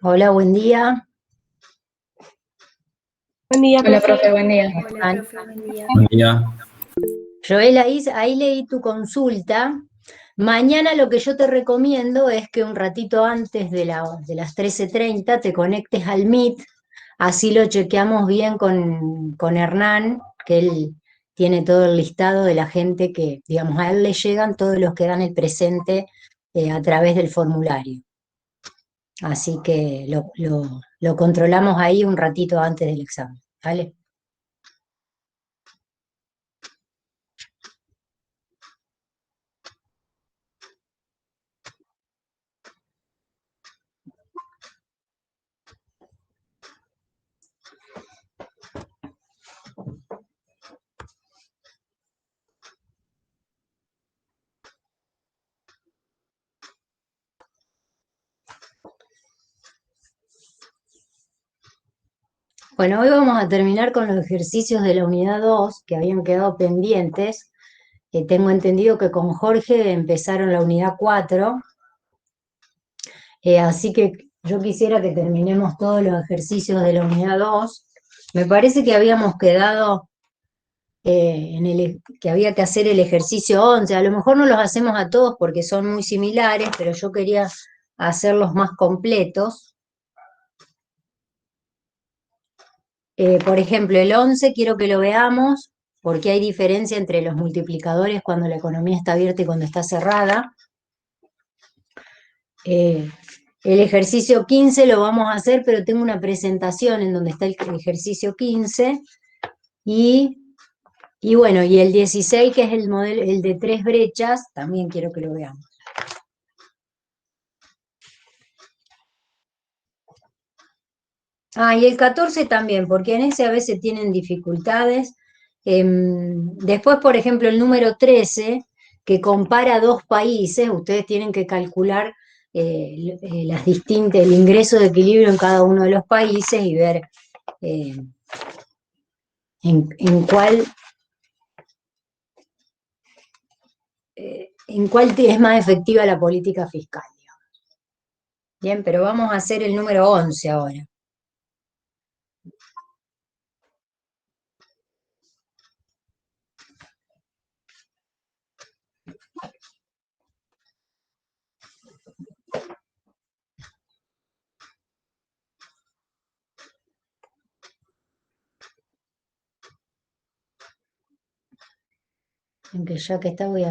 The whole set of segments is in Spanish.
Hola, buen día. Buen día, Hola, profe. profe, buen día. Hola, profe, buen día. Buen día. Joel, ahí leí tu consulta. Mañana lo que yo te recomiendo es que un ratito antes de las 13:30 te conectes al Meet, así lo chequeamos bien con Hernán, que él tiene todo el listado de la gente que, digamos, a él le llegan todos los que dan el presente a través del formulario. Así que lo controlamos ahí un ratito antes del examen, ¿vale? Bueno, hoy vamos a terminar con los ejercicios de la unidad 2 que habían quedado pendientes. Tengo entendido que con Jorge empezaron la unidad 4, así que yo quisiera que terminemos todos los ejercicios de la unidad 2. Me parece que habíamos quedado que había que hacer el ejercicio 11. A lo mejor no los hacemos a todos porque son muy similares, pero yo quería hacerlos más completos. Por ejemplo, el 11 quiero que lo veamos porque hay diferencia entre los multiplicadores cuando la economía está abierta y cuando está cerrada. El ejercicio 15 lo vamos a hacer, pero tengo una presentación en donde está el ejercicio 15 y bueno, y el 16, que es el modelo, el de 3 brechas, también quiero que lo veamos. Y el 14 también, porque en ese a veces tienen dificultades. Después, por ejemplo, el número 13, que compara dos países, ustedes tienen que calcular el ingreso de equilibrio en cada uno de los países y ver eh, en cuál es más efectiva la política fiscal, digamos. Bien, pero vamos a hacer el número 11 ahora. Aunque ya que está voy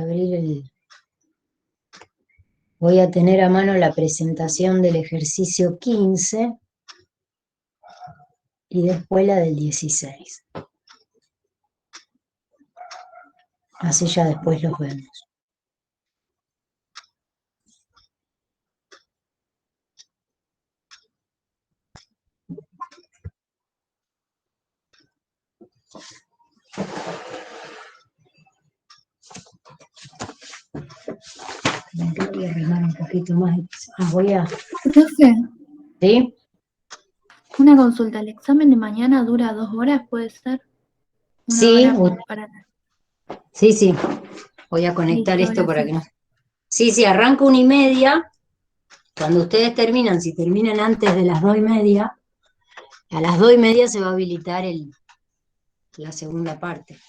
a tener a mano la presentación del ejercicio 15 y después la del 16. Así ya después los vemos. Voy a arreglar un poquito más. Profe, ¿Sí? una consulta. ¿El examen de mañana dura 2 horas, puede ser? Una Sí, hora para... sí. Voy a conectar Listo, esto para que gracias. no. Sí, arranca 1:30. Cuando ustedes terminan, si terminan antes de las 2:30, a las 2:30 se va a habilitar la segunda parte.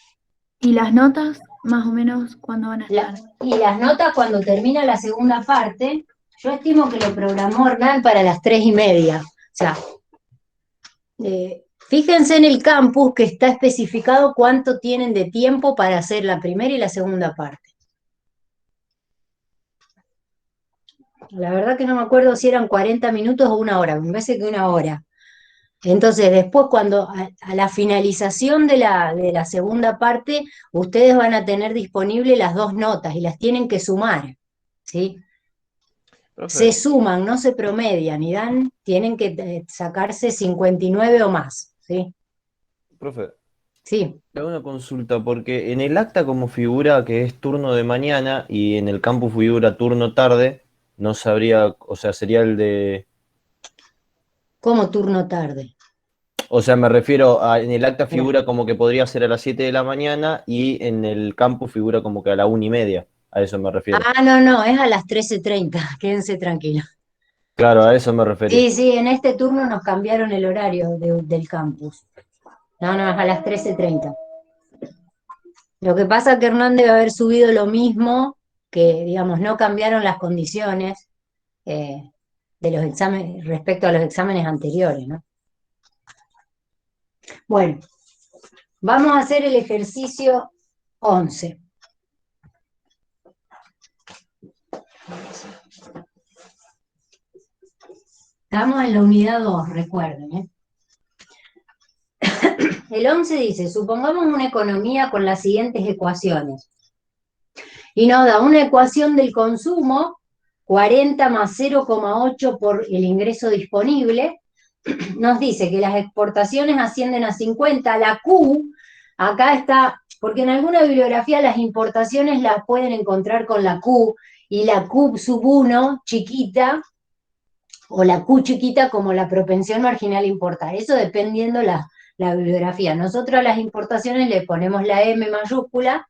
¿Y las notas, más o menos, cuándo van a estar? Y las notas cuando termina la segunda parte, yo estimo que lo programó Hernán para las 3:30. O sea, fíjense en el campus que está especificado cuánto tienen de tiempo para hacer la primera y la segunda parte. La verdad que no me acuerdo si eran 40 minutos o 1 hora, me parece que 1 hora. Entonces, después, cuando a la finalización de la segunda parte, ustedes van a tener disponibles las dos notas y las tienen que sumar, ¿sí? Se Profe, suman, no se promedian y tienen que sacarse 59 o más, ¿sí? profe, Sí. le hago una consulta, porque en el acta como figura que es turno de mañana y en el campus figura turno tarde, no sabría, o sea, sería el de, ¿Cómo turno tarde? o sea, me refiero a, en el acta figura como que podría ser a las 7 de la mañana y en el campus figura como que a la 1:30, a eso me refiero. No, es a las 13:30, quédense tranquilos. Claro, a eso me refería. Sí, sí, en este turno nos cambiaron el horario del campus. No, no, es a las 13:30. Lo que pasa es que Hernán debe haber subido lo mismo, que digamos, no cambiaron las condiciones eh, de los exámenes respecto a los exámenes anteriores, ¿no? Bueno, vamos a hacer el ejercicio 11. Estamos en la unidad 2, recuerden, ¿eh? El 11 dice, supongamos una economía con las siguientes ecuaciones. Y nos da una ecuación del consumo, 40 más 0,8 por el ingreso disponible. Nos dice que las exportaciones ascienden a 50. La Q, acá está, porque en alguna bibliografía las importaciones las pueden encontrar con la Q, y la Q sub 1, chiquita, o la Q chiquita como la propensión marginal a importar. Eso dependiendo la bibliografía. Nosotros a las importaciones le ponemos la M mayúscula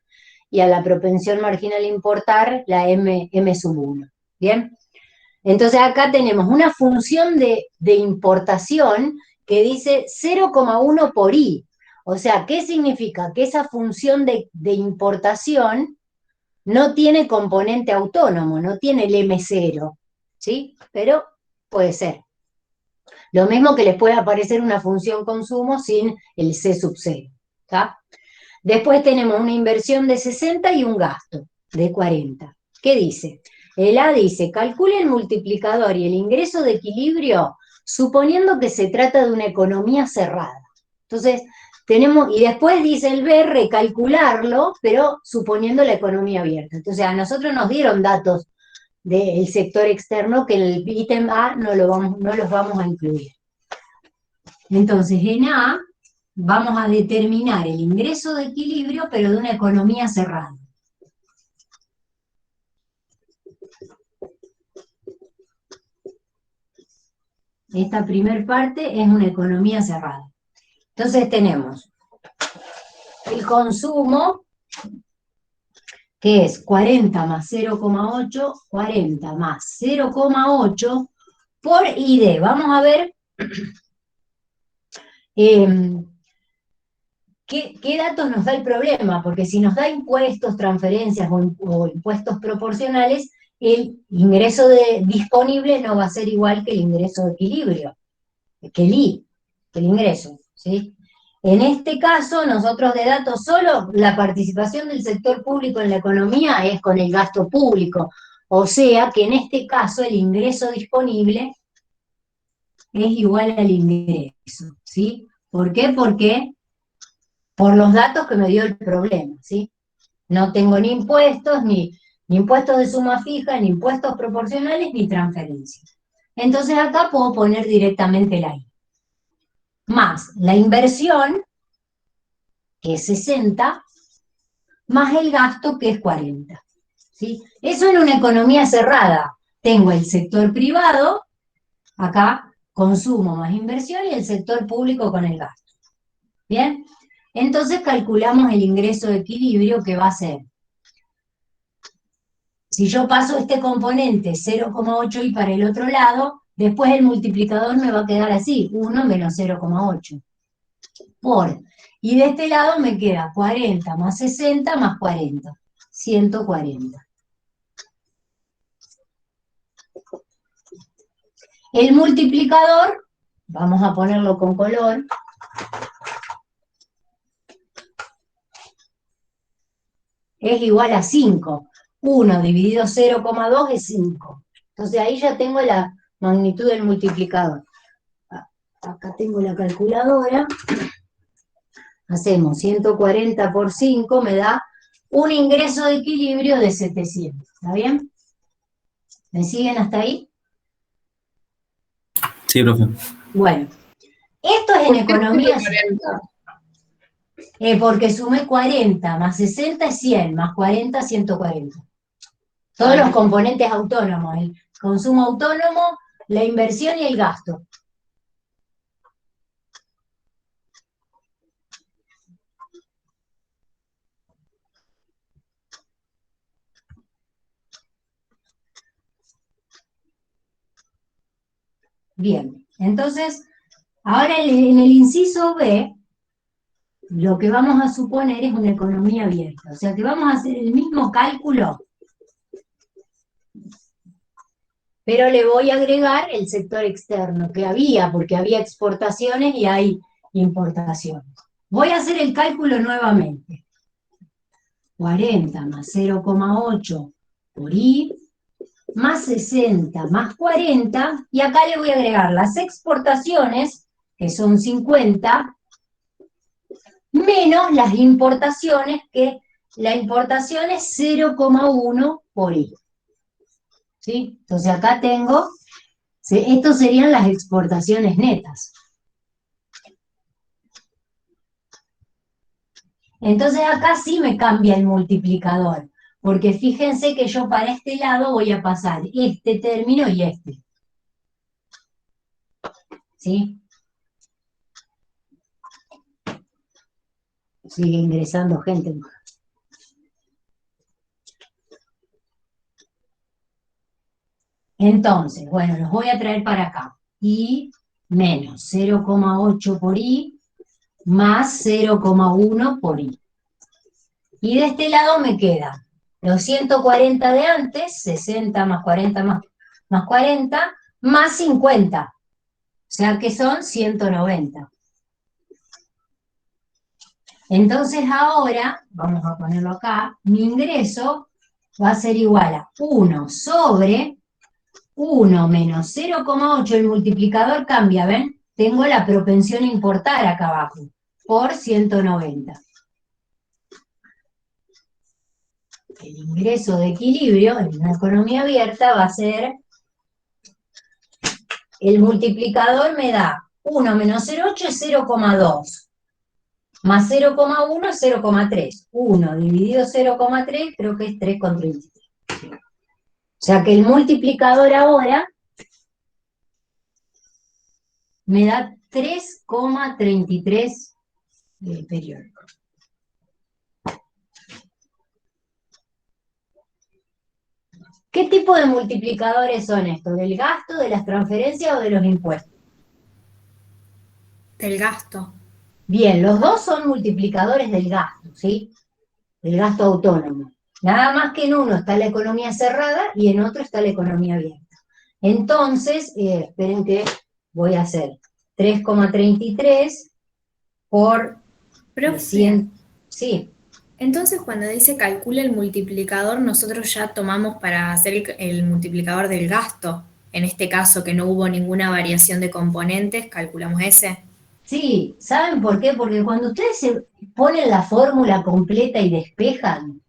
y a la propensión marginal a importar la M sub 1. ¿Bien? Entonces acá tenemos una función de importación que dice 0,1 por I. O sea, ¿qué significa? Que esa función de importación no tiene componente autónomo, no tiene el M0, ¿sí? Pero puede ser. Lo mismo que les puede aparecer una función consumo sin el C sub 0, ¿tá? Después tenemos una inversión de 60 y un gasto de 40. ¿Qué dice? El A dice, calcule el multiplicador y el ingreso de equilibrio suponiendo que se trata de una economía cerrada. Entonces, tenemos, y después dice el B, recalcularlo, pero suponiendo la economía abierta. Entonces, a nosotros nos dieron datos del sector externo que en el ítem A no los vamos a incluir. Entonces, en A vamos a determinar el ingreso de equilibrio, pero de una economía cerrada. Esta primer parte es una economía cerrada. Entonces tenemos el consumo, que es 40 más 0,8, 40 más 0,8 por ID. Vamos a ver ¿qué datos nos da el problema? Porque si nos da impuestos, transferencias o impuestos proporcionales, el ingreso disponible no va a ser igual que el ingreso de equilibrio, que el I, que el ingreso, ¿sí? En este caso, nosotros de datos solo, la participación del sector público en la economía es con el gasto público, o sea que en este caso el ingreso disponible es igual al ingreso, ¿sí? ¿Por qué? Porque por los datos que me dio el problema, ¿sí? No tengo ni impuestos de suma fija, ni impuestos proporcionales, ni transferencias. Entonces acá puedo poner directamente la I. Más la inversión, que es 60, más el gasto, que es 40. ¿Sí? Eso en una economía cerrada. Tengo el sector privado, acá consumo más inversión, y el sector público con el gasto. ¿Bien? Entonces calculamos el ingreso de equilibrio, que va a ser, si yo paso este componente 0,8 y para el otro lado, después el multiplicador me va a quedar así, 1 menos 0,8 por. Y de este lado me queda 40 más 60 más 40, 140. El multiplicador, vamos a ponerlo con color, es igual a 5. 1 dividido 0,2 es 5. Entonces ahí ya tengo la magnitud del multiplicador. Acá tengo la calculadora. Hacemos 140 por 5, me da un ingreso de equilibrio de 700. ¿Está bien? ¿Me siguen hasta ahí? Sí, profe. Bueno, esto es en ¿Por qué economía, 140? porque sumé 40 más 60 es 100, más 40, 140. Todos los componentes autónomos, el consumo autónomo, la inversión y el gasto. Bien, entonces, ahora en el inciso B, lo que vamos a suponer es una economía abierta. O sea que vamos a hacer el mismo cálculo, pero le voy a agregar el sector externo que había, porque había exportaciones y hay importaciones. Voy a hacer el cálculo nuevamente. 40 más 0,8 por I, más 60 más 40, y acá le voy a agregar las exportaciones, que son 50, menos las importaciones, que la importación es 0,1 por I. ¿Sí? Entonces acá tengo, estos serían las exportaciones netas. Entonces acá sí me cambia el multiplicador, porque fíjense que yo para este lado voy a pasar este término y este. ¿Sí? Sigue ingresando gente. Entonces, bueno, los voy a traer para acá. I menos 0,8 por I más 0,1 por I. Y de este lado me queda los 140 de antes, 60 más 40 más 40, más 50. O sea que son 190. Entonces ahora, vamos a ponerlo acá, mi ingreso va a ser igual a 1 sobre 1 menos 0,8, el multiplicador cambia, ¿ven? Tengo la propensión a importar acá abajo, por 190. El ingreso de equilibrio en una economía abierta va a ser, el multiplicador me da 1 menos 0,8 es 0,2, más 0,1 es 0,3. 1 dividido 0,3 creo que es 3,33. O sea que el multiplicador ahora me da 3,33 periódico. ¿Qué tipo de multiplicadores son estos? ¿Del gasto, de las transferencias o de los impuestos? Del gasto. Bien, los dos son multiplicadores del gasto, ¿sí? Del gasto autónomo. Nada más que en uno está la economía cerrada y en otro está la economía abierta. Entonces, esperen que voy a hacer 3,33 por Profe, 100. Sí, entonces cuando dice calcula el multiplicador, nosotros ya tomamos para hacer el multiplicador del gasto. En este caso, que no hubo ninguna variación de componentes, calculamos ese. sí, ¿saben por qué? Porque cuando ustedes se ponen la fórmula completa y despejan,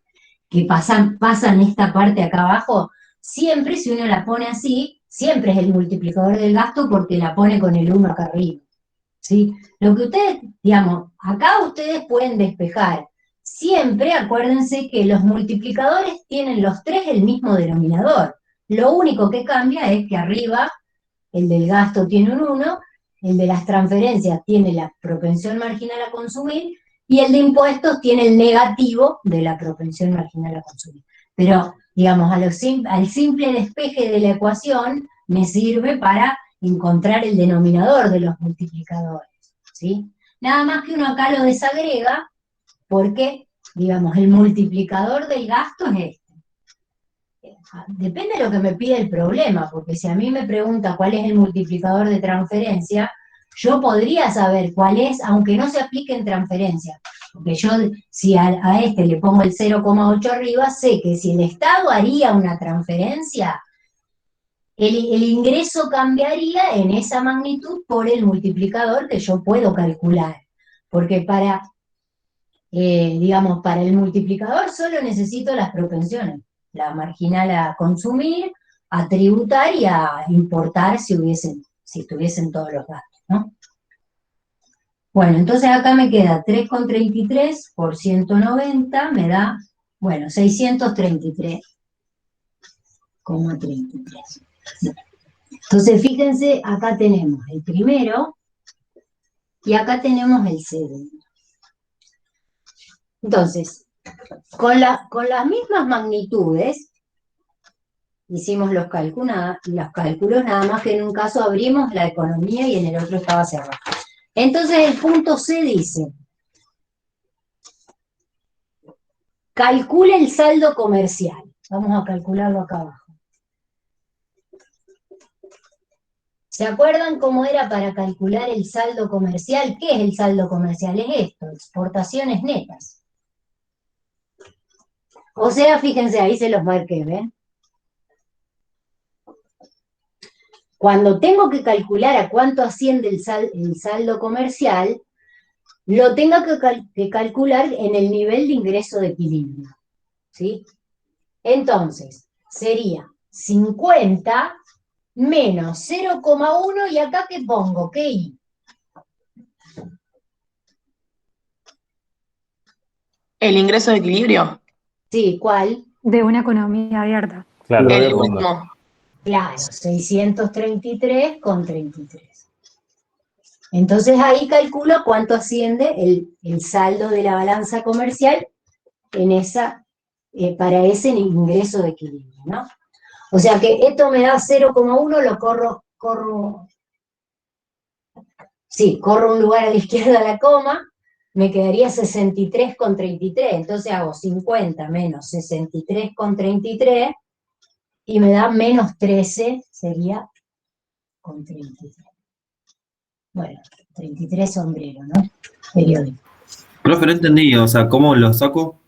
que pasan esta parte acá abajo, siempre si uno la pone así, siempre es el multiplicador del gasto porque la pone con el 1 acá arriba. ¿Sí? Lo que ustedes, digamos, acá ustedes pueden despejar. Siempre acuérdense que los multiplicadores tienen los tres el mismo denominador. Lo único que cambia es que arriba el del gasto tiene un 1, el de las transferencias tiene la propensión marginal a consumir y el de impuestos tiene el negativo de la propensión marginal a consumir. Pero, digamos, al simple despeje de la ecuación me sirve para encontrar el denominador de los multiplicadores, ¿sí? Nada más que uno acá lo desagrega porque, digamos, el multiplicador del gasto es este. Depende de lo que me pide el problema, porque si a mí me pregunta cuál es el multiplicador de transferencia, yo podría saber cuál es, aunque no se aplique en transferencia. Porque yo, si a este le pongo el 0,8 arriba, sé que si el Estado haría una transferencia, el ingreso cambiaría en esa magnitud por el multiplicador que yo puedo calcular. Porque digamos, para el multiplicador solo necesito las propensiones, la marginal a consumir, a tributar y a importar si estuviesen todos los gastos, ¿no? Bueno, entonces acá me queda 3,33 por 190, me da, bueno, 633,33. Entonces fíjense, acá tenemos el primero y acá tenemos el segundo. Entonces, con las mismas magnitudes, hicimos los cálculos, nada más que en un caso abrimos la economía y en el otro estaba cerrado. Entonces el punto C dice, calcula el saldo comercial. Vamos a calcularlo acá abajo. ¿Se acuerdan cómo era para calcular el saldo comercial? ¿Qué es el saldo comercial? Es esto, exportaciones netas. O sea, fíjense, ahí se los marqué, ¿ven? Cuando tengo que calcular a cuánto asciende el saldo comercial, lo tengo que calcular en el nivel de ingreso de equilibrio, ¿sí? Entonces, sería 50 menos 0,1 y acá ¿qué pongo? ¿Qué I? El ingreso de equilibrio, Sí, ¿cuál? De una economía abierta. Claro, el de fondo. mismo. Claro, 633 con 33. Entonces ahí calculo cuánto asciende el saldo de la balanza comercial en para ese ingreso de equilibrio, ¿no? O sea que esto me da 0,1, lo corro un lugar a la izquierda la coma, me quedaría 63,33, entonces hago 50 menos 63,33 y me da menos 13, sería con 33. Bueno, 33 sombrero, ¿no? Periódico. Profe, no entendí, o sea, ¿cómo lo saco?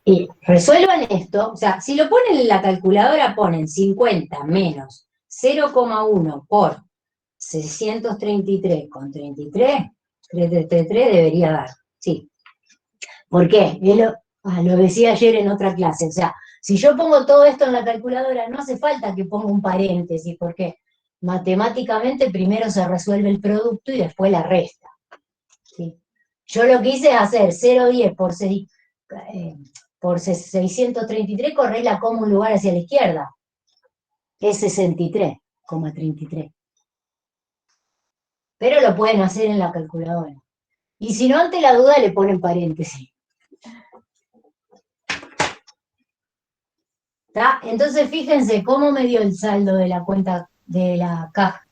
Y resuelvan esto, o sea, si lo ponen en la calculadora, ponen 50 menos 0,1 por 633,33, 333 debería dar, sí. ¿Por qué? Lo decía ayer en otra clase, o sea, si yo pongo todo esto en la calculadora, no hace falta que ponga un paréntesis, porque matemáticamente primero se resuelve el producto y después la resta, ¿sí? Yo lo que hice es hacer 0,10 por 633, correr la coma un lugar hacia la izquierda, es 63,33. Pero lo pueden hacer en la calculadora. Y si no, ante la duda le ponen paréntesis. ¿Está? Entonces fíjense cómo me dio el saldo de la cuenta de la caja,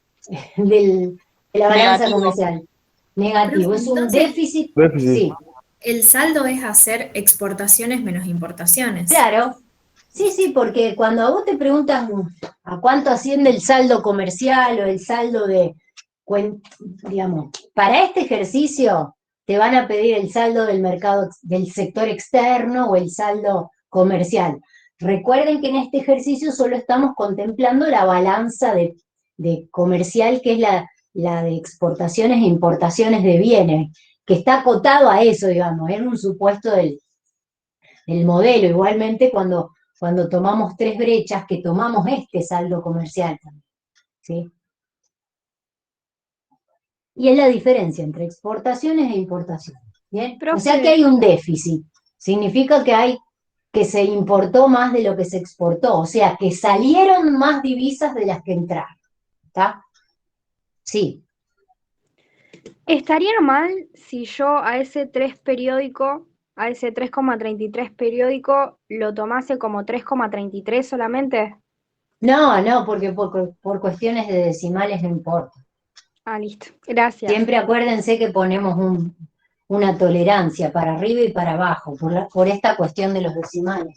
de la balanza Negativo. comercial. Negativo, es un Entonces, déficit. Déficit. Sí, el saldo es hacer exportaciones menos importaciones. claro. Sí, porque cuando a vos te preguntan a cuánto asciende el saldo comercial o el saldo digamos, para este ejercicio te van a pedir el saldo del mercado, del sector externo o el saldo comercial. Recuerden que en este ejercicio solo estamos contemplando la balanza de comercial, que es la de exportaciones e importaciones de bienes, que está acotado a eso, digamos, es un supuesto del modelo. Igualmente cuando tomamos tres brechas, que tomamos este saldo comercial también, ¿sí? Y es la diferencia entre exportaciones e importaciones, ¿bien? Profe. O sea que hay un déficit, significa que se importó más de lo que se exportó, o sea que salieron más divisas de las que entraron, ¿está? Sí. ¿Estaría mal si yo a ese 3 periódico, a ese 3,33 periódico, lo tomase como 3,33 solamente? No, porque por cuestiones de decimales no importa. Ah, listo. Gracias. Siempre acuérdense que ponemos una tolerancia para arriba y para abajo, por esta cuestión de los decimales.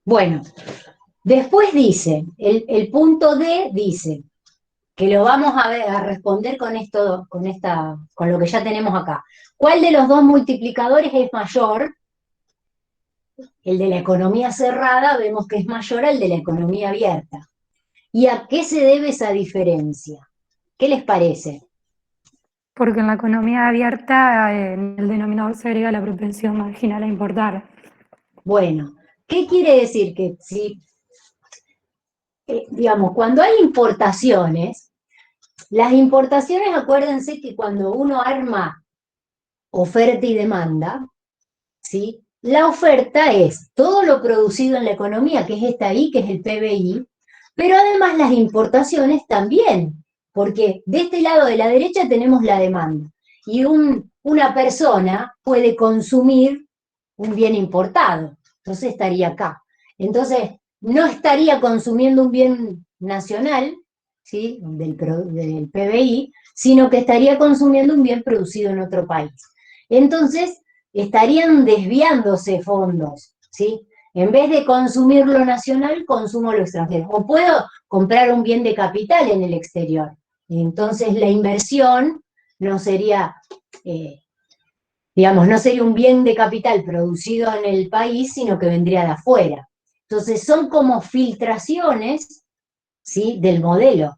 Bueno, después dice, el punto D dice, que lo vamos a responder con lo que ya tenemos acá. ¿Cuál de los dos multiplicadores es mayor? El de la economía cerrada vemos que es mayor al de la economía abierta. ¿Y a qué se debe esa diferencia? ¿Qué les parece? Porque en la economía abierta, en el denominador se agrega la propensión marginal a importar. Bueno, ¿qué quiere decir? Que si, digamos, cuando hay importaciones, las importaciones, acuérdense que cuando uno arma oferta y demanda, ¿sí? La oferta es todo lo producido en la economía, que es esta I, que es el PBI, pero además las importaciones también, porque de este lado de la derecha tenemos la demanda, y una persona puede consumir un bien importado, entonces estaría acá. Entonces, no estaría consumiendo un bien nacional, ¿sí? del PBI, sino que estaría consumiendo un bien producido en otro país. Entonces, estarían desviándose fondos, ¿sí? En vez de consumir lo nacional, consumo lo extranjero. O puedo comprar un bien de capital en el exterior. Entonces, la inversión no sería, digamos, no sería un bien de capital producido en el país, sino que vendría de afuera. Entonces, son como filtraciones, ¿sí? del modelo.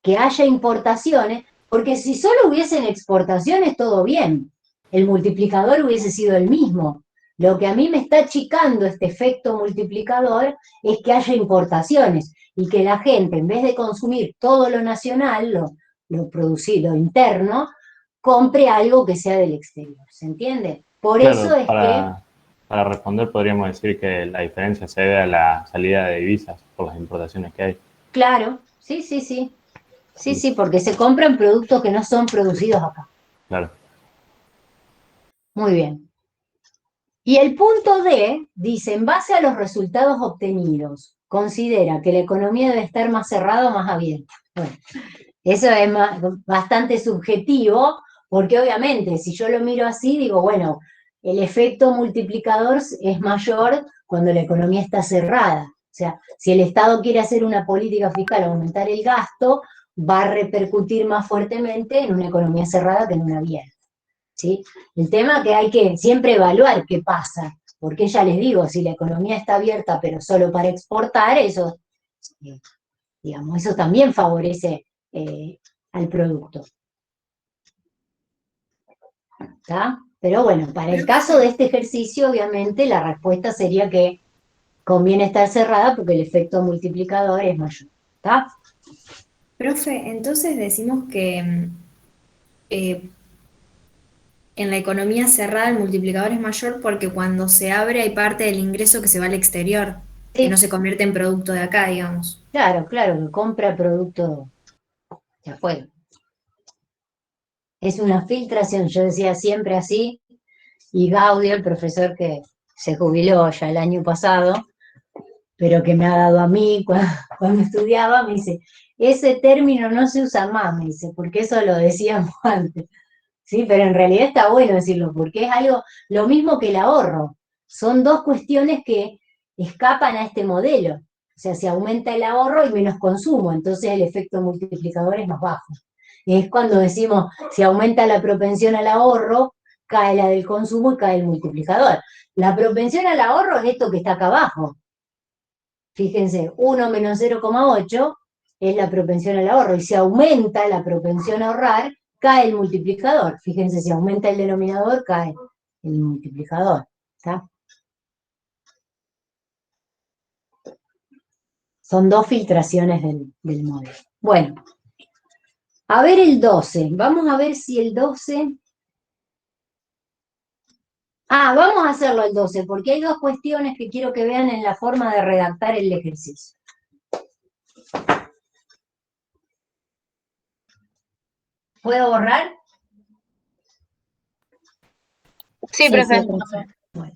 Que haya importaciones, porque si solo hubiesen exportaciones, todo bien. El multiplicador hubiese sido el mismo. Lo que a mí me está achicando este efecto multiplicador es que haya importaciones y que la gente, en vez de consumir todo lo nacional, lo producido, lo interno, compre algo que sea del exterior. ¿Se entiende? Por eso Claro, es que, para responder podríamos decir que la diferencia se debe a la salida de divisas por las importaciones que hay. claro, sí, sí, sí. Sí, sí, porque se compran productos que no son producidos acá. Claro. Muy bien. Y el punto D dice, en base a los resultados obtenidos, considera que la economía debe estar más cerrada o más abierta. Bueno, eso es bastante subjetivo, porque obviamente si yo lo miro así, digo, bueno, el efecto multiplicador es mayor cuando la economía está cerrada. O sea, si el Estado quiere hacer una política fiscal, aumentar el gasto, va a repercutir más fuertemente en una economía cerrada que en una abierta. ¿Sí? El tema que hay que siempre evaluar qué pasa, porque ya les digo, si la economía está abierta pero solo para exportar, eso, digamos, eso también favorece al producto. ¿Está? Pero bueno, para el caso de este ejercicio, obviamente, la respuesta sería que conviene estar cerrada porque el efecto multiplicador es mayor. ¿Está? Profe, entonces decimos que en la economía cerrada el multiplicador es mayor porque cuando se abre hay parte del ingreso que se va al exterior, que no Sí, se convierte en producto de acá, digamos. claro, claro, que compra producto de afuera. Es una filtración, yo decía siempre así, y Gaudio, el profesor que se jubiló ya el año pasado, pero que me ha dado a mí cuando estudiaba, me dice, ese término no se usa más, me dice, porque eso lo decíamos antes. Sí, pero en realidad está bueno decirlo, porque es algo, lo mismo que el ahorro. Son dos cuestiones que escapan a este modelo. O sea, se aumenta el ahorro y menos consumo, entonces el efecto multiplicador es más bajo. Es cuando decimos, si aumenta la propensión al ahorro, cae la del consumo y cae el multiplicador. La propensión al ahorro es esto que está acá abajo. Fíjense, 1 menos 0,8 es la propensión al ahorro, y si aumenta la propensión a ahorrar, cae el multiplicador. Fíjense, si aumenta el denominador, cae el multiplicador. ¿Está? Son dos filtraciones del modelo. Bueno, a ver el 12. Vamos a ver si el 12... vamos a hacerlo el 12, porque hay dos cuestiones que quiero que vean en la forma de redactar el ejercicio. ¿Puedo borrar? Sí, Sí, profe. profe. Bueno.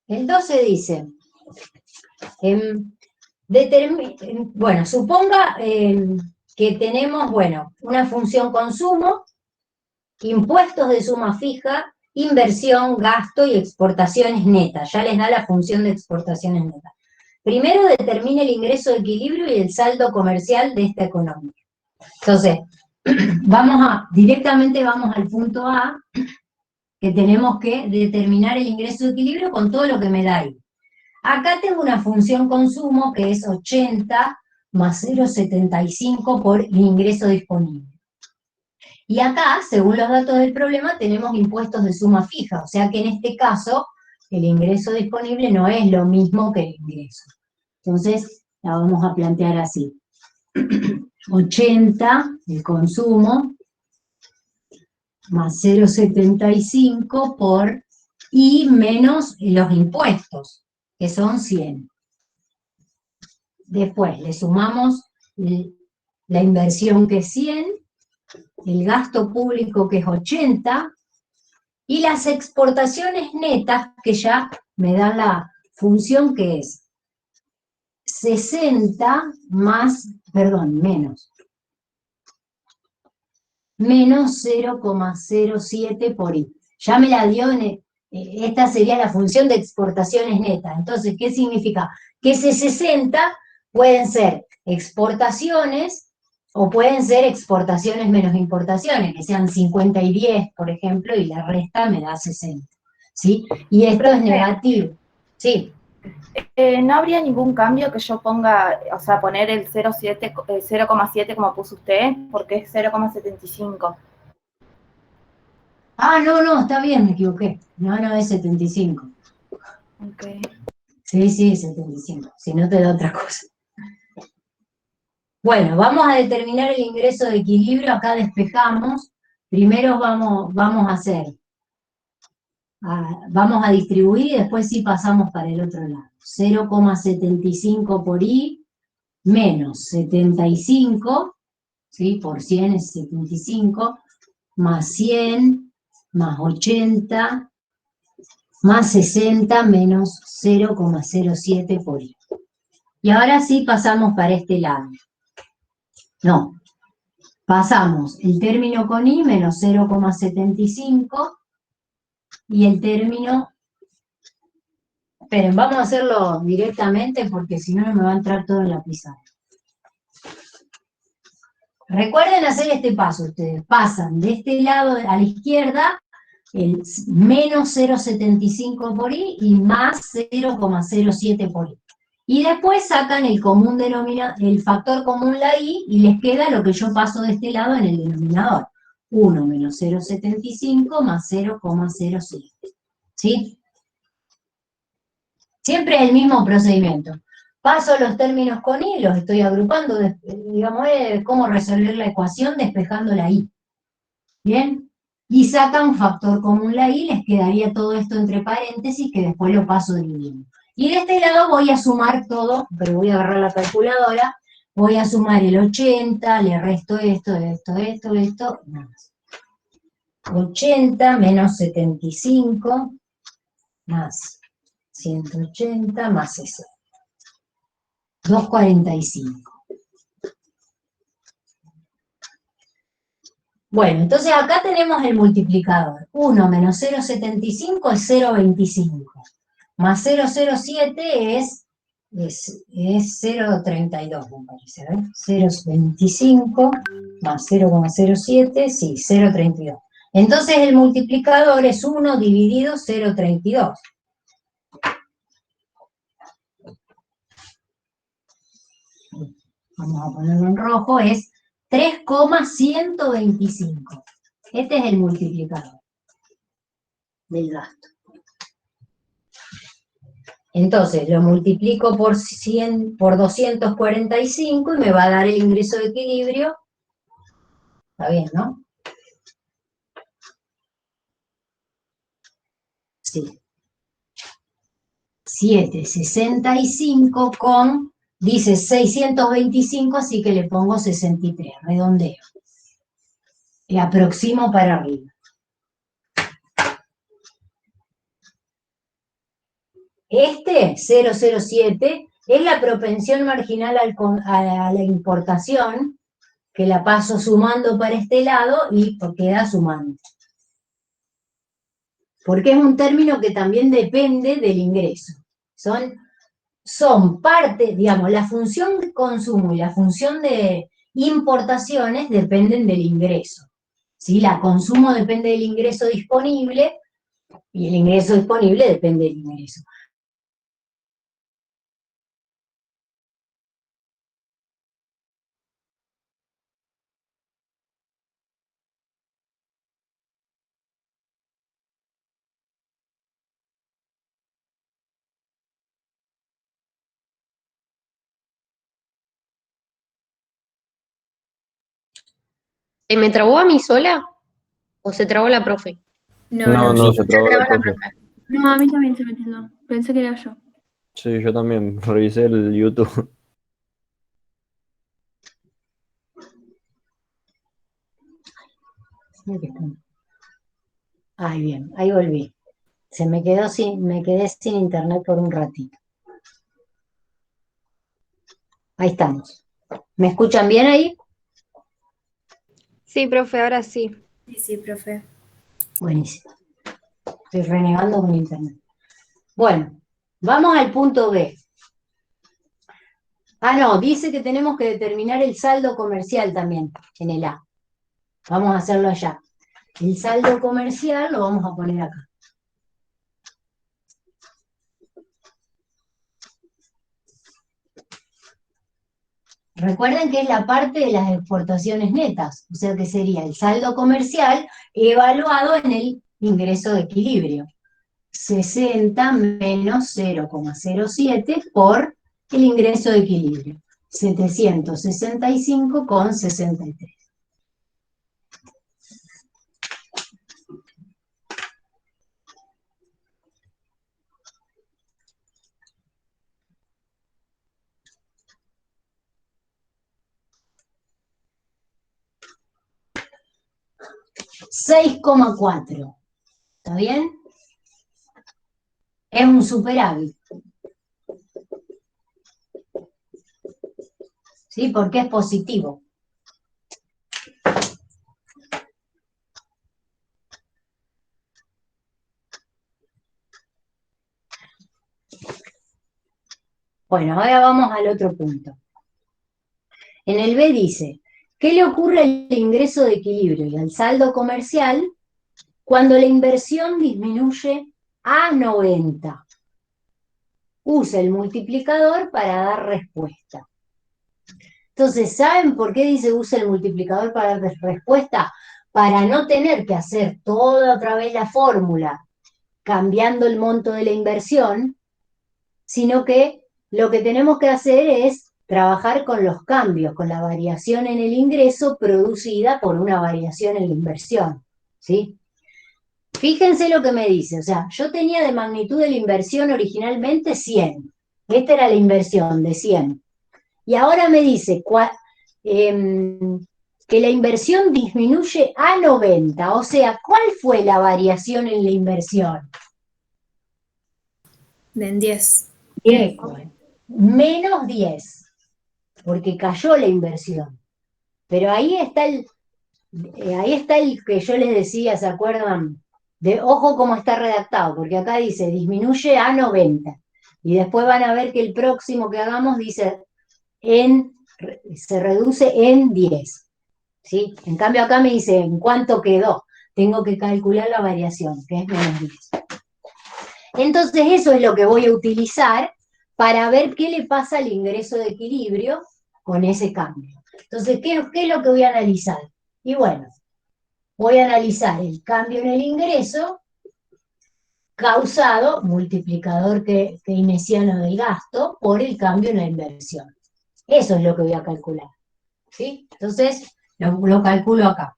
El 12 dice, bueno, suponga que tenemos, bueno, una función consumo, impuestos de suma fija, inversión, gasto y exportaciones netas. Ya les da la función de exportaciones netas. Primero determine el ingreso de equilibrio y el saldo comercial de esta economía. Entonces, directamente vamos al punto A, que tenemos que determinar el ingreso de equilibrio con todo lo que me da ahí. Acá tengo una función consumo que es 80 más 0,75 por el ingreso disponible. Y acá, según los datos del problema, tenemos impuestos de suma fija, o sea que en este caso el ingreso disponible no es lo mismo que el ingreso. Entonces, la vamos a plantear así. 80, el consumo, más 0,75 por I menos los impuestos, que son 100. Después le sumamos la inversión, que es 100, el gasto público, que es 80, y las exportaciones netas, que ya me dan la función, que es 60 más, perdón, menos 0,07 por I. Ya me la dio, esta sería la función de exportaciones netas. Entonces, ¿qué significa? Que ese 60 pueden ser exportaciones o pueden ser exportaciones menos importaciones, que sean 50 y 10, por ejemplo, y la resta me da 60. ¿Sí? Y esto es negativo. Sí. ¿No habría ningún cambio que yo ponga, o sea, poner el 0,7 como puso usted, porque es 0,75? Ah, no, está bien, me equivoqué. No, es 75. Ok. Sí, 75. Si no te da otra cosa. Bueno, vamos a determinar el ingreso de equilibrio. Acá despejamos. Primero vamos a hacer, vamos a distribuir y después sí pasamos para el otro lado. 0,75 por I menos 75, ¿sí? Por 100 es 75, más 100, más 80, más 60 menos 0,07 por I. Y ahora sí pasamos para este lado. No, pasamos el término con I menos 0,75 y el término... Esperen, vamos a hacerlo directamente porque si no, no me va a entrar todo en la pizarra. Recuerden hacer este paso ustedes. Pasan de este lado a la izquierda el menos 0,75 por I y más 0,07 por I. Y después sacan el común denominador, el factor común, la I, y les queda lo que yo paso de este lado en el denominador. 1 menos 0,75 más 0,07. ¿Sí? Siempre es el mismo procedimiento. Paso los términos con I, los estoy agrupando, digamos, cómo resolver la ecuación despejando la I. ¿Bien? Y saca un factor común la I, les quedaría todo esto entre paréntesis, que después lo paso dividiendo. Y de este lado voy a sumar todo, pero voy a agarrar la calculadora, voy a sumar el 80, le resto esto, nada más. 80 menos 75 más 180 más 60. 245. Bueno, entonces acá tenemos el multiplicador. 1 menos 0,75 es 0,25. Más 0,07 es 0,32, me parece. ¿Ver? 0,25 más 0,07, sí, 0,32. Entonces el multiplicador es 1 dividido 0,32. Vamos a ponerlo en rojo, es 3,125. Este es el multiplicador del gasto. Entonces lo multiplico por 100, por 245 y me va a dar el ingreso de equilibrio. ¿Está bien, no? Sí. 765 con, dice 625, así que le pongo 63, redondeo. Y aproximo para arriba. Este 007 es la propensión marginal a la importación, que la paso sumando para este lado y queda sumando. Porque es un término que también depende del ingreso. Son parte, digamos, la función de consumo y la función de importaciones dependen del ingreso. ¿Sí? La consumo depende del ingreso disponible y el ingreso disponible depende del ingreso. ¿Se me trabó a mí sola? ¿O se trabó la profe? No, yo- se trabó la profe. No, a mí también se me tildó. Pensé que era yo. Sí, yo también revisé el YouTube. Ay, bien, ahí volví. Me quedé sin internet por un ratito. Ahí estamos. ¿Me escuchan bien ahí? Sí, profe, ahora sí. Sí, profe. Buenísimo. Estoy renegando con internet. Bueno, vamos al punto B. Ah, no, dice que tenemos que determinar el saldo comercial también en el A. Vamos a hacerlo allá. El saldo comercial lo vamos a poner acá. Recuerden que es la parte de las exportaciones netas, o sea que sería el saldo comercial evaluado en el ingreso de equilibrio. 60 menos 0,07 por el ingreso de equilibrio. 765,63. $6,4. ¿Está bien? Es un superávit. ¿Sí? Porque es positivo. Bueno, ahora vamos al otro punto. En el B dice, ¿qué le ocurre al ingreso de equilibrio y al saldo comercial cuando la inversión disminuye a 90? Usa el multiplicador para dar respuesta. Entonces, ¿saben por qué dice usa el multiplicador para dar respuesta? Para no tener que hacer toda otra vez la fórmula cambiando el monto de la inversión, sino que lo que tenemos que hacer es trabajar con los cambios, con la variación en el ingreso producida por una variación en la inversión, ¿sí? Fíjense lo que me dice, o sea, yo tenía de magnitud de la inversión originalmente 100, esta era la inversión de 100, y ahora me dice que la inversión disminuye a 90, o sea, ¿cuál fue la variación en la inversión? En 10. 10, menos 10, porque cayó la inversión. Pero ahí está el que yo les decía, ¿se acuerdan? Ojo cómo está redactado, porque acá dice disminuye a 90. Y después van a ver que el próximo que hagamos dice se reduce en 10. ¿Sí? En cambio acá me dice en cuánto quedó. Tengo que calcular la variación, que es menos 10. Entonces eso es lo que voy a utilizar para ver qué le pasa al ingreso de equilibrio con ese cambio. Entonces, ¿qué es lo que voy a analizar? Y bueno, voy a analizar el cambio en el ingreso causado, multiplicador keynesiano del gasto, por el cambio en la inversión. Eso es lo que voy a calcular. ¿Sí? Entonces, lo calculo acá.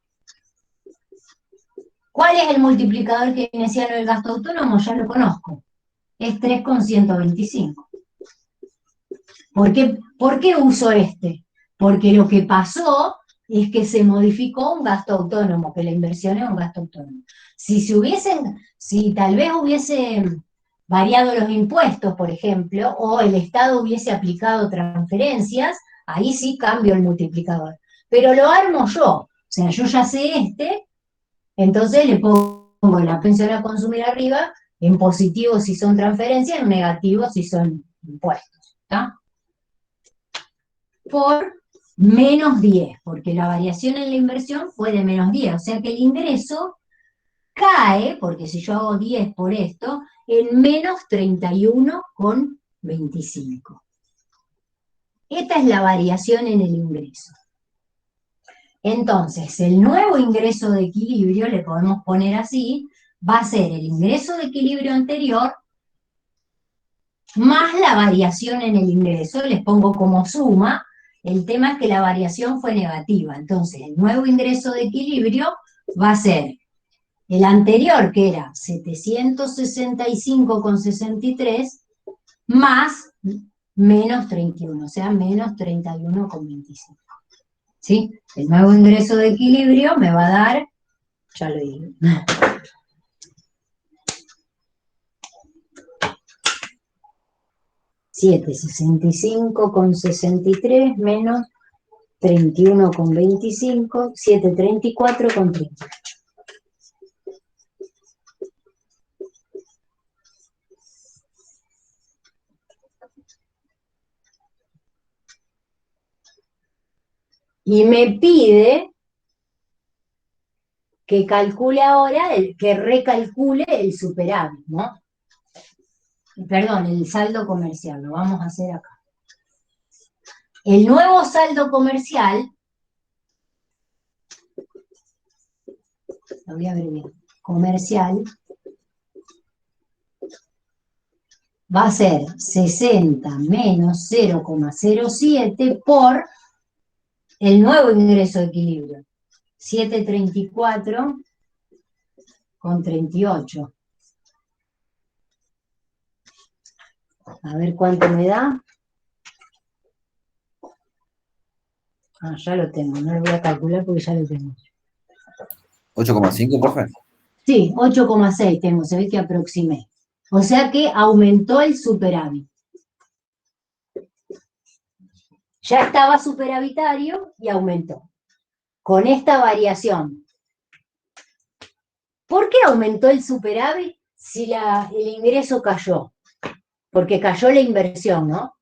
¿Cuál es el multiplicador keynesiano del gasto autónomo? Ya lo conozco. Es 3,125. ¿Por qué uso este? Porque lo que pasó es que se modificó un gasto autónomo, que la inversión es un gasto autónomo. Si tal vez hubiesen variado los impuestos, por ejemplo, o el Estado hubiese aplicado transferencias, ahí sí cambio el multiplicador. Pero lo armo yo, o sea, yo ya sé entonces le pongo la pensión a consumir arriba, en positivo si son transferencias, en negativo si son impuestos, ¿está? Por menos 10, porque la variación en la inversión fue de menos 10, o sea que el ingreso cae, porque si yo hago 10 por esto, en menos 31,25. Esta es la variación en el ingreso. Entonces, el nuevo ingreso de equilibrio, le podemos poner así, va a ser el ingreso de equilibrio anterior más la variación en el ingreso, les pongo como suma. El tema es que la variación fue negativa, entonces el nuevo ingreso de equilibrio va a ser el anterior, que era 765,63, más menos 31, o sea, menos 31,25. ¿Sí? El nuevo ingreso de equilibrio me va a dar, ya lo digo, 765,63 menos 31,25, 734,30. Y me pide que calcule ahora, que recalcule el superávit, ¿no? Perdón, el saldo comercial, lo vamos a hacer acá. El nuevo saldo comercial, lo voy a ver bien, comercial, va a ser 60 menos 0,07 por el nuevo ingreso de equilibrio, 734,38. A ver cuánto me da. Ah, ya lo tengo, no lo voy a calcular porque ya lo tengo. 8,5, profe. Sí, 8,6 tengo, se ve que aproximé. O sea que aumentó el superávit. Ya estaba superavitario y aumentó. Con esta variación. ¿Por qué aumentó el superávit si el ingreso cayó? Porque cayó la inversión, ¿no?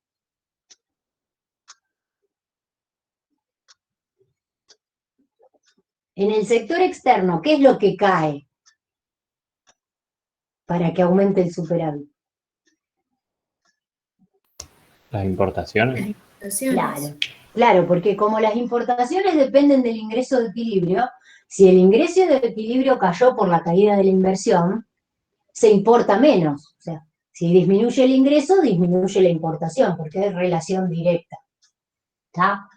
En el sector externo, ¿qué es lo que cae para que aumente el superávit? Las importaciones. Claro, claro, porque como las importaciones dependen del ingreso de equilibrio, si el ingreso de equilibrio cayó por la caída de la inversión, se importa menos. O sea, si disminuye el ingreso, disminuye la importación, porque es relación directa. ¿Está?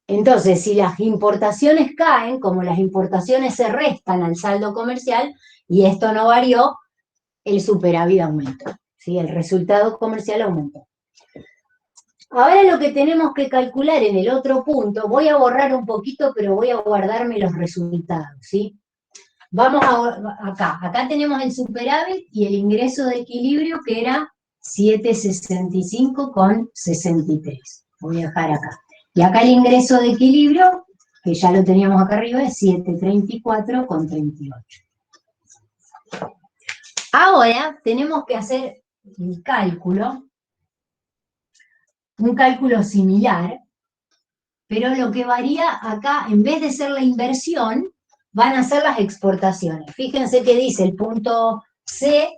Entonces, si las importaciones caen, como las importaciones se restan al saldo comercial, y esto no varió, el superávit aumentó. ¿Sí? El resultado comercial aumentó. Ahora lo que tenemos que calcular en el otro punto, voy a borrar un poquito, pero voy a guardarme los resultados, ¿sí? Vamos acá tenemos el superávit y el ingreso de equilibrio que era 765,63. Voy a dejar acá. Y acá el ingreso de equilibrio, que ya lo teníamos acá arriba, es 734,38. Ahora tenemos que hacer el cálculo, un cálculo similar, pero lo que varía acá, en vez de ser la inversión, van a ser las exportaciones. Fíjense que dice el punto C,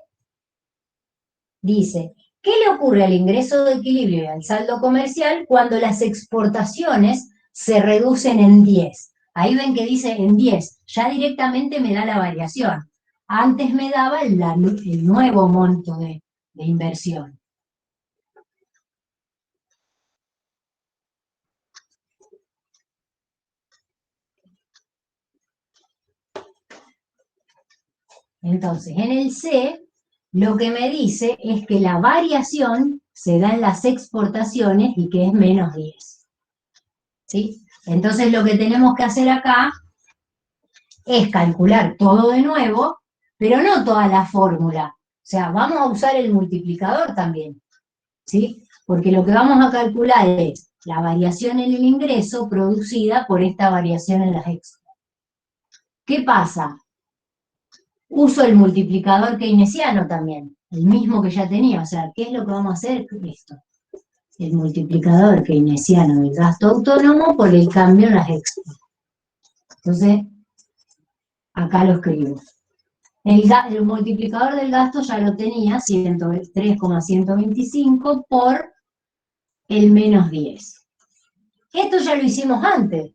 dice, ¿qué le ocurre al ingreso de equilibrio y al saldo comercial cuando las exportaciones se reducen en 10? Ahí ven que dice en 10, ya directamente me da la variación. Antes me daba el nuevo monto de inversión. Entonces, en el C, lo que me dice es que la variación se da en las exportaciones y que es menos 10. ¿Sí? Entonces, lo que tenemos que hacer acá es calcular todo de nuevo, pero no toda la fórmula. O sea, vamos a usar el multiplicador también. ¿Sí? Porque lo que vamos a calcular es la variación en el ingreso producida por esta variación en las exportaciones. ¿Qué pasa? Uso el multiplicador keynesiano también, el mismo que ya tenía. O sea, ¿qué es lo que vamos a hacer con esto? El multiplicador keynesiano del gasto autónomo por el cambio en las extras. Entonces, acá lo escribo. El multiplicador del gasto ya lo tenía, 3,125 por el menos 10. Esto ya lo hicimos antes,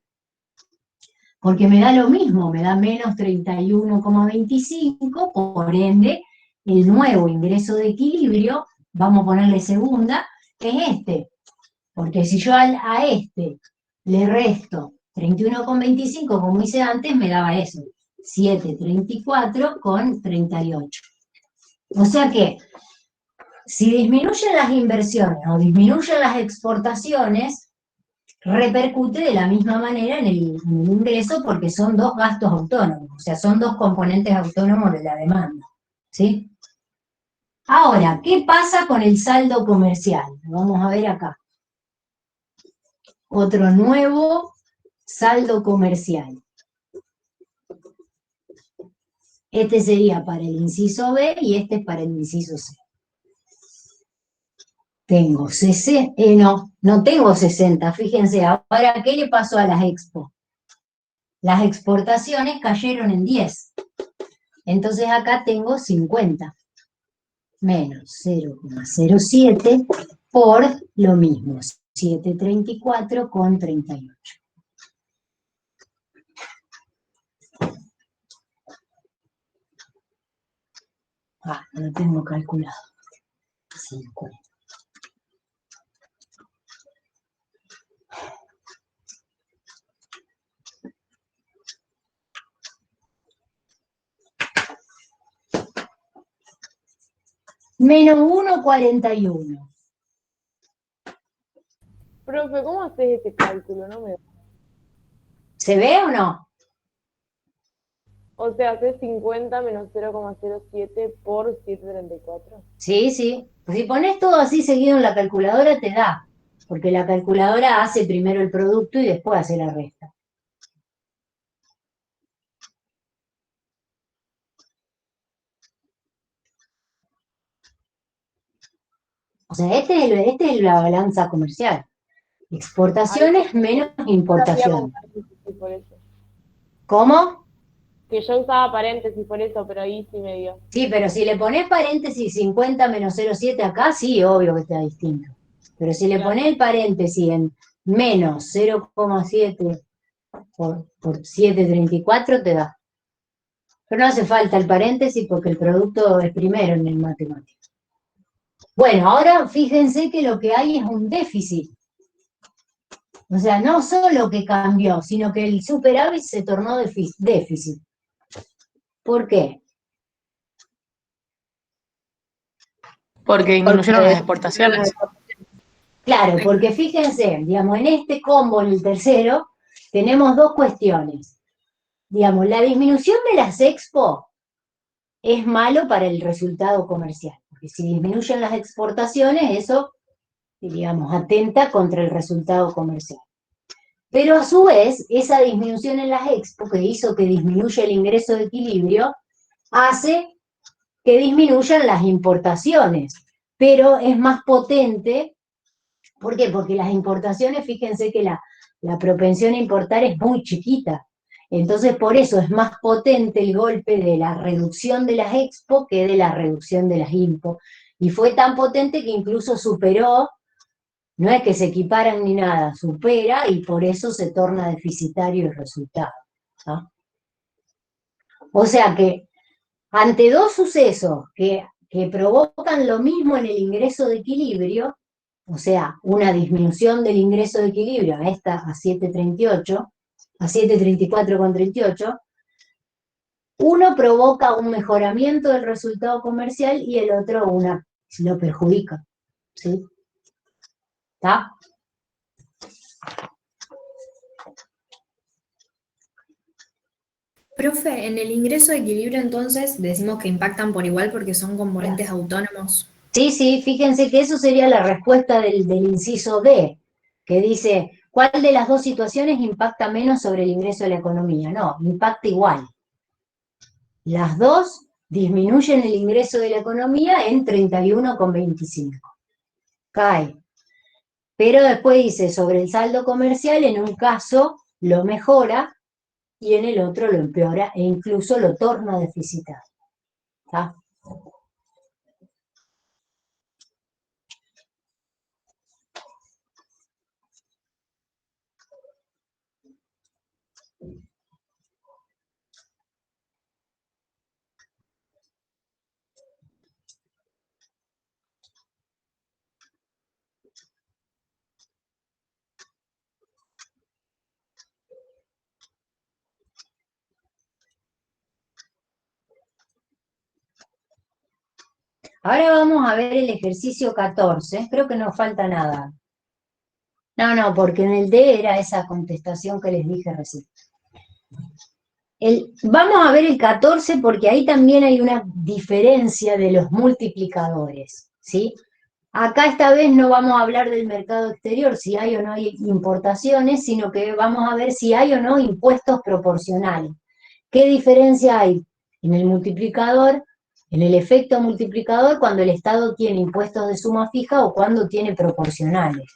porque me da lo mismo, me da menos 31,25, por ende, el nuevo ingreso de equilibrio, vamos a ponerle segunda, es este. Porque si yo a este le resto 31,25, como hice antes, me daba eso, 734 con 38. O sea que, si disminuyen las inversiones o disminuyen las exportaciones, repercute de la misma manera en el ingreso porque son dos gastos autónomos, o sea, son dos componentes autónomos de la demanda, ¿sí? Ahora, ¿qué pasa con el saldo comercial? Lo vamos a ver acá. Otro nuevo saldo comercial. Este sería para el inciso B y este es para el inciso C. Tengo 60, no tengo 60, fíjense, ahora, ¿qué le pasó a las expo? Las exportaciones cayeron en 10. Entonces acá tengo 50 menos 0,07 por lo mismo, 734 con 38. Lo tengo calculado. 50. Menos 1,41. Profe, ¿cómo haces este cálculo? No me... ¿Se ve o no? O sea, haces 50 menos 0,07 por 734. Sí, sí. Si pones todo así seguido en la calculadora te da, porque la calculadora hace primero el producto y después hace la resta. O sea, este es la balanza comercial. Exportaciones menos importaciones. Por eso. ¿Cómo? Que yo usaba paréntesis por eso, pero ahí sí me dio. Sí, pero si le pones paréntesis 50 menos 0,7 acá, sí, obvio que está distinto. Pero si le Claro. pones el paréntesis en menos 0,7 por 734 te da. Pero no hace falta el paréntesis porque el producto es primero en el matemático. Bueno, ahora fíjense que lo que hay es un déficit. O sea, no solo que cambió, sino que el superávit se tornó déficit. ¿Por qué? Porque disminuyeron las exportaciones. Claro, porque fíjense, digamos, en este combo, en el tercero, tenemos dos cuestiones. Digamos, la disminución de las expo es malo para el resultado comercial, porque si disminuyen las exportaciones, eso, digamos, atenta contra el resultado comercial. Pero a su vez, esa disminución en las expo, que hizo que disminuya el ingreso de equilibrio, hace que disminuyan las importaciones, pero es más potente. ¿Por qué? Porque las importaciones, fíjense que la propensión a importar es muy chiquita. Entonces, por eso es más potente el golpe de la reducción de las expo que de la reducción de las impo. Y fue tan potente que incluso superó, no es que se equiparan ni nada, supera y por eso se torna deficitario el resultado, ¿no? O sea que, ante dos sucesos que provocan lo mismo en el ingreso de equilibrio, o sea, una disminución del ingreso de equilibrio a esta a 7,38, a 7,34,38, uno provoca un mejoramiento del resultado comercial y el otro lo perjudica. ¿Sí? ¿Está? Profe, en el ingreso de equilibrio entonces decimos que impactan por igual porque son componentes autónomos. Sí, sí, fíjense que eso sería la respuesta del inciso D, que dice, ¿cuál de las dos situaciones impacta menos sobre el ingreso de la economía? No, impacta igual. Las dos disminuyen el ingreso de la economía en 31,25. Cae. Pero después dice, sobre el saldo comercial, en un caso lo mejora y en el otro lo empeora e incluso lo torna deficitario. ¿Está? Ahora vamos a ver el ejercicio 14, creo que no falta nada. No, porque en el D era esa contestación que les dije recién. Vamos a ver el 14 porque ahí también hay una diferencia de los multiplicadores, ¿sí? Acá esta vez no vamos a hablar del mercado exterior, si hay o no hay importaciones, sino que vamos a ver si hay o no impuestos proporcionales. ¿Qué diferencia hay en el multiplicador, en el efecto multiplicador, cuando el Estado tiene impuestos de suma fija o cuando tiene proporcionales?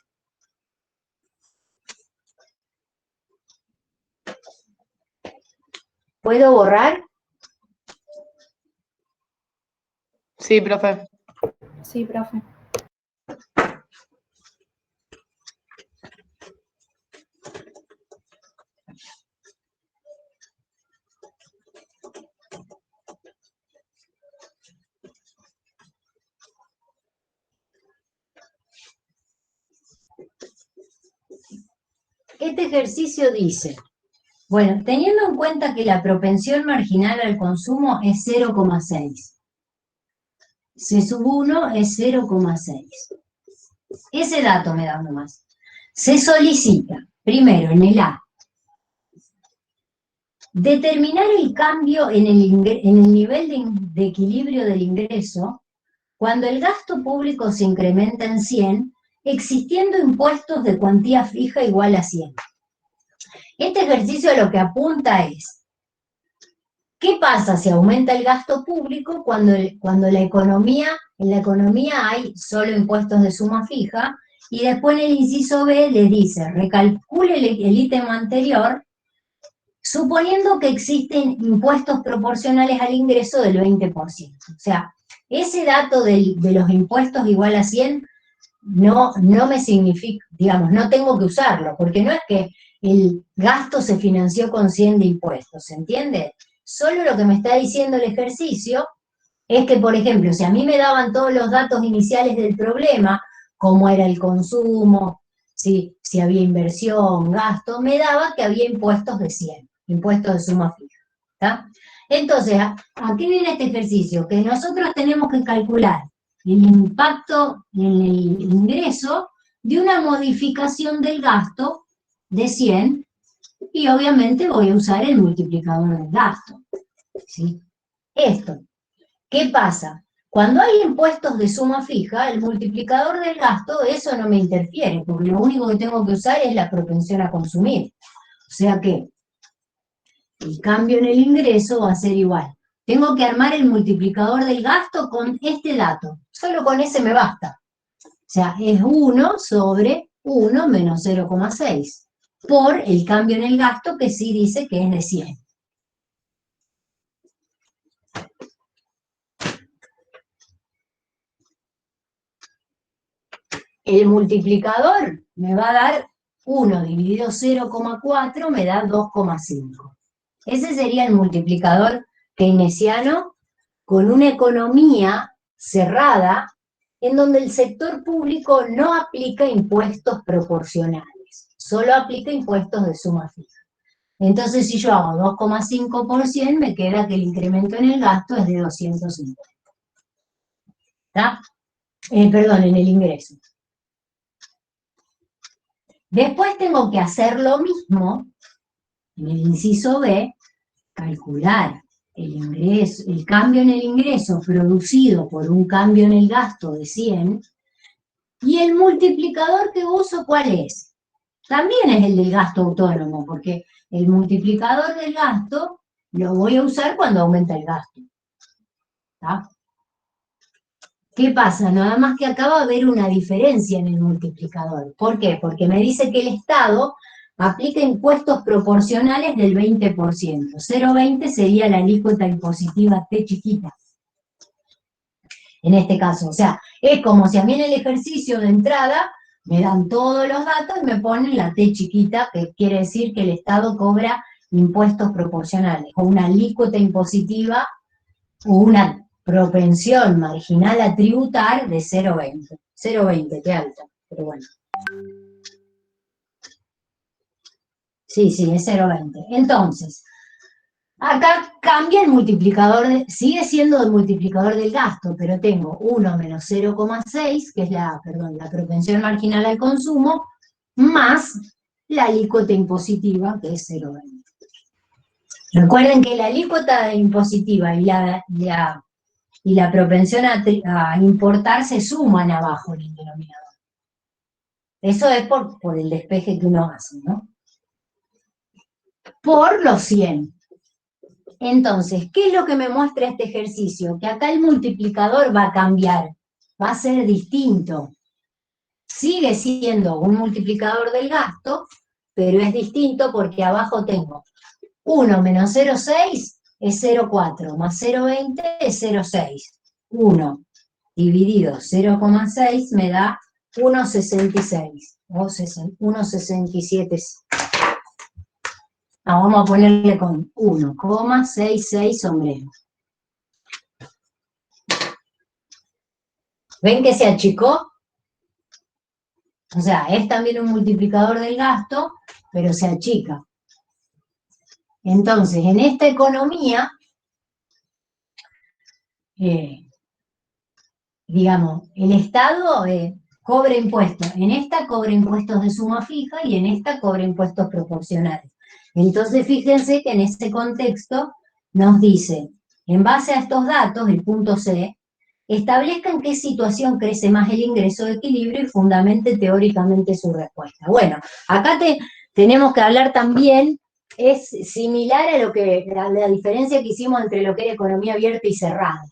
¿Puedo borrar? Sí, profe. Sí, profe. Este ejercicio dice, bueno, teniendo en cuenta que la propensión marginal al consumo es 0,6, C sub 1 es 0,6. Ese dato me da nomás. Se solicita, primero en el A, determinar el cambio en el nivel de equilibrio del ingreso cuando el gasto público se incrementa en 100, existiendo impuestos de cuantía fija igual a 100. Este ejercicio lo que apunta es, ¿qué pasa si aumenta el gasto público cuando en la economía hay solo impuestos de suma fija? Y después en el inciso B le dice, recalcule el ítem anterior, suponiendo que existen impuestos proporcionales al ingreso del 20%. O sea, ese dato de los impuestos igual a 100 no me significa, digamos, no tengo que usarlo, porque no es que el gasto se financió con 100 de impuestos, ¿se entiende? Solo lo que me está diciendo el ejercicio es que, por ejemplo, si a mí me daban todos los datos iniciales del problema, cómo era el consumo, si había inversión, gasto, me daba que había impuestos de 100, impuestos de suma fija, ¿está? Entonces, aquí viene este ejercicio, que nosotros tenemos que calcular el impacto en el ingreso de una modificación del gasto de 100, y obviamente voy a usar el multiplicador del gasto, ¿sí? Esto. ¿Qué pasa? Cuando hay impuestos de suma fija, el multiplicador del gasto, eso no me interfiere, porque lo único que tengo que usar es la propensión a consumir. O sea que el cambio en el ingreso va a ser igual. Tengo que armar el multiplicador del gasto con este dato. Solo con ese me basta. O sea, es 1 sobre 1 menos 0,6 por el cambio en el gasto que sí dice que es de 100. El multiplicador me va a dar 1 dividido 0,4 me da 2,5. Ese sería el multiplicador keynesiano con una economía cerrada en donde el sector público no aplica impuestos proporcionales, solo aplica impuestos de suma fija. Entonces, si yo hago 2,5%, me queda que el incremento en el gasto es de 250. ¿Está? Perdón, en el ingreso. Después tengo que hacer lo mismo, en el inciso B, calcular el ingreso, el cambio en el ingreso producido por un cambio en el gasto de 100, y el multiplicador que uso, ¿cuál es? También es el del gasto autónomo, porque el multiplicador del gasto lo voy a usar cuando aumenta el gasto. ¿Está? ¿Qué pasa? Nada más que acá va a haber una diferencia en el multiplicador. ¿Por qué? Porque me dice que el Estado aplica impuestos proporcionales del 20%. 0,20 sería la alícuota impositiva T chiquita. En este caso, o sea, es como si a mí en el ejercicio de entrada me dan todos los datos y me ponen la T chiquita, que quiere decir que el Estado cobra impuestos proporcionales, o una alícuota impositiva, o una propensión marginal a tributar de 0,20. 0,20, qué alta, pero bueno. Sí, es 0,20. Entonces, Acá cambia el multiplicador, sigue siendo el multiplicador del gasto, pero tengo 1 menos 0,6, que es la propensión marginal al consumo, más la alícuota impositiva, que es 0,20. Recuerden que la alícuota impositiva y la propensión a importar se suman abajo en el denominador. Eso es por el despeje que uno hace, ¿no? Por los 100. Entonces, ¿qué es lo que me muestra este ejercicio? Que acá el multiplicador va a cambiar, va a ser distinto. Sigue siendo un multiplicador del gasto, pero es distinto porque abajo tengo 1 menos 0,6 es 0,4, más 0,20 es 0,6. 1 dividido 0,6 me da 1,66 o 1,67. Vamos a ponerle con 1,66 sombreros. ¿Ven que se achicó? O sea, es también un multiplicador del gasto, pero se achica. Entonces, en esta economía, digamos, el Estado cobra impuestos. En esta cobra impuestos de suma fija y en esta cobra impuestos proporcionales. Entonces, fíjense que en ese contexto nos dice, en base a estos datos, el punto C, establezca en qué situación crece más el ingreso de equilibrio y fundamente teóricamente su respuesta. Bueno, acá tenemos que hablar también, es similar a la diferencia que hicimos entre lo que era economía abierta y cerrada.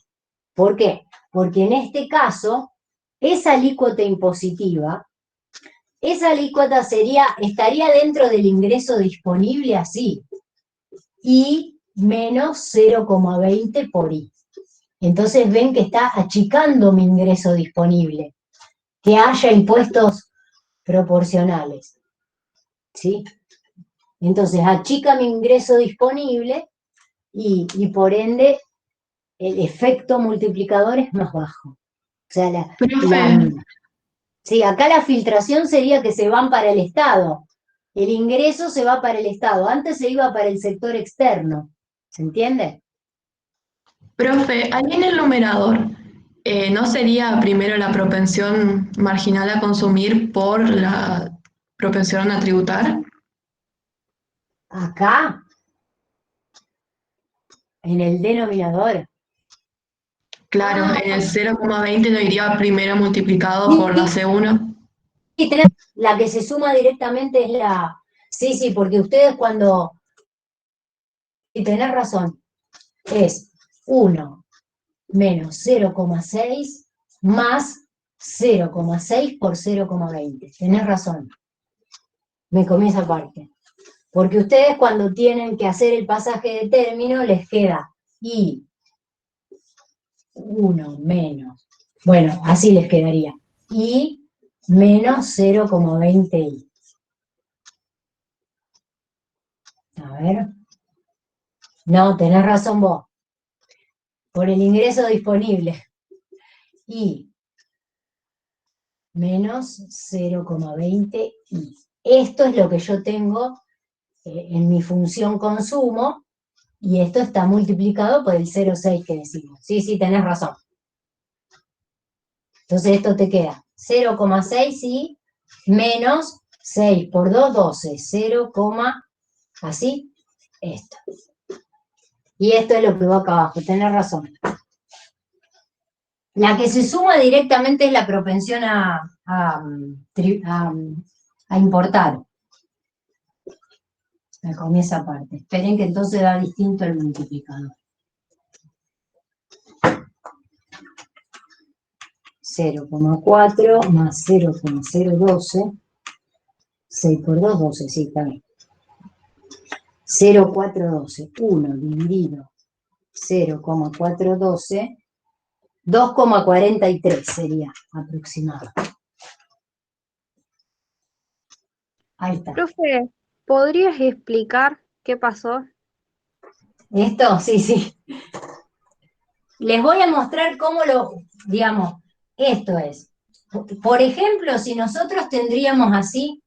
¿Por qué? Porque en este caso, esa alícuota impositiva, esa alícuota estaría dentro del ingreso disponible así, y menos 0,20 por I. Entonces ven que está achicando mi ingreso disponible, que haya impuestos proporcionales, ¿sí? Entonces achica mi ingreso disponible y por ende el efecto multiplicador es más bajo. O sea, sí, acá la filtración sería que se van para el Estado. El ingreso se va para el Estado. Antes se iba para el sector externo. ¿Se entiende? Profe, ahí en el numerador, ¿no sería primero la propensión marginal a consumir por la propensión a tributar? Acá, en el denominador. Claro, en el 0,20 no iría primero multiplicado por la C1. Sí, la que se suma directamente es la... Sí, porque ustedes cuando... Y tenés razón, es 1 menos 0,6 más 0,6 por 0,20. Tenés razón. Me comí esa parte. Porque ustedes cuando tienen que hacer el pasaje de término les queda I 1 menos, bueno, así les quedaría, I menos 0,20I. A ver. No, tenés razón vos. Por el ingreso disponible. I menos 0,20I. Esto es lo que yo tengo en mi función consumo, y esto está multiplicado por el 0,6 que decimos. Sí, tenés razón. Entonces esto te queda 0,6i menos 6 por 2, 12. 0, así, esto. Y esto es lo que va acá abajo, tenés razón. La que se suma directamente es la propensión a importar. Me comí esa parte. Esperen que entonces da distinto el multiplicador. 0,4 más 0,012. 6 por 2, 12, sí, también. 0,412. 1 dividido 0,412. 2,43 sería aproximado. Ahí está. Profe, ¿podrías explicar qué pasó? ¿Esto? Sí. Les voy a mostrar cómo digamos, esto es. Por ejemplo, si nosotros tendríamos así,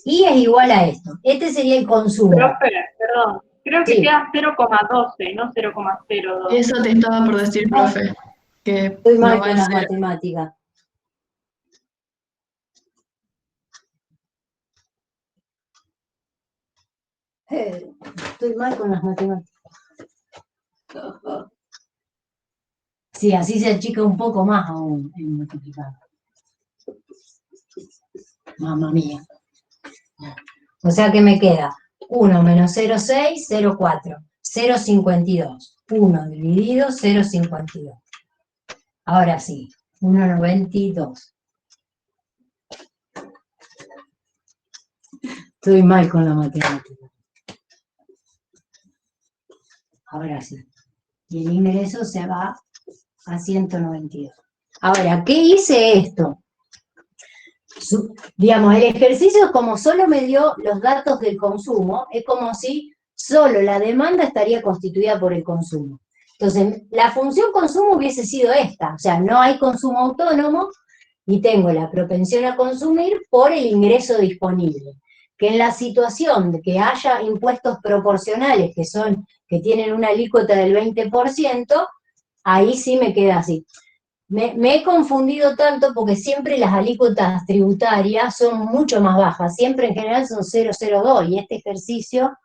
I es igual a esto. Este sería el consumo. Profe, perdón, Creo que Sí. queda 0,12, no 0,02. Eso te estaba por decir, profe, que Estoy mal no va con a las ser. matemáticas. Estoy mal con las matemáticas. Sí, así se achica un poco más aún el multiplicador. Mamma mía. O sea que me queda 1 menos 0,6, 0,4, 0,52. 1 dividido 0,52. Ahora sí, 1,92. Estoy mal con la matemática. Ahora sí. Y el ingreso se va a 192. Ahora, ¿qué hice esto? Digamos, el ejercicio como solo me dio los datos del consumo, es como si solo la demanda estaría constituida por el consumo. Entonces, la función consumo hubiese sido esta, o sea, no hay consumo autónomo y tengo la propensión a consumir por el ingreso disponible. Que en la situación de que haya impuestos proporcionales que tienen una alícuota del 20%, ahí sí me queda así. Me he confundido tanto porque siempre las alícuotas tributarias son mucho más bajas, siempre en general son 0,02 y este ejercicio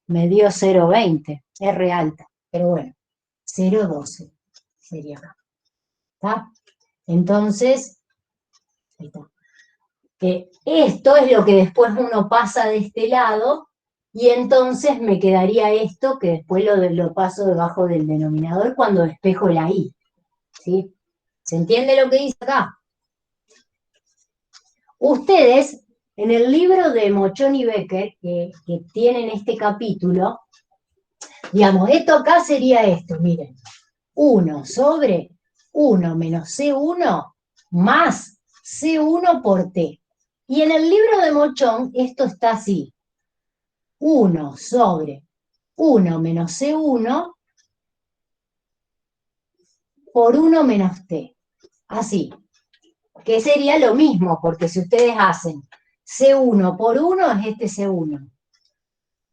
me dio 0,20, es re alta, pero bueno, 0,12 sería acá. ¿Está? Entonces, ahí está. Esto es lo que después uno pasa de este lado y entonces me quedaría esto que después lo paso debajo del denominador cuando despejo la I. ¿Sí? ¿Se entiende lo que dice acá? Ustedes, en el libro de Mochón y Becker, que tienen este capítulo, digamos, esto acá sería esto, miren, 1 sobre 1 menos C1 más C1 por T. Y en el libro de Mochón esto está así, 1 sobre 1 menos C1 por 1 menos T. Así, que sería lo mismo, porque si ustedes hacen C1 por 1 es este C1.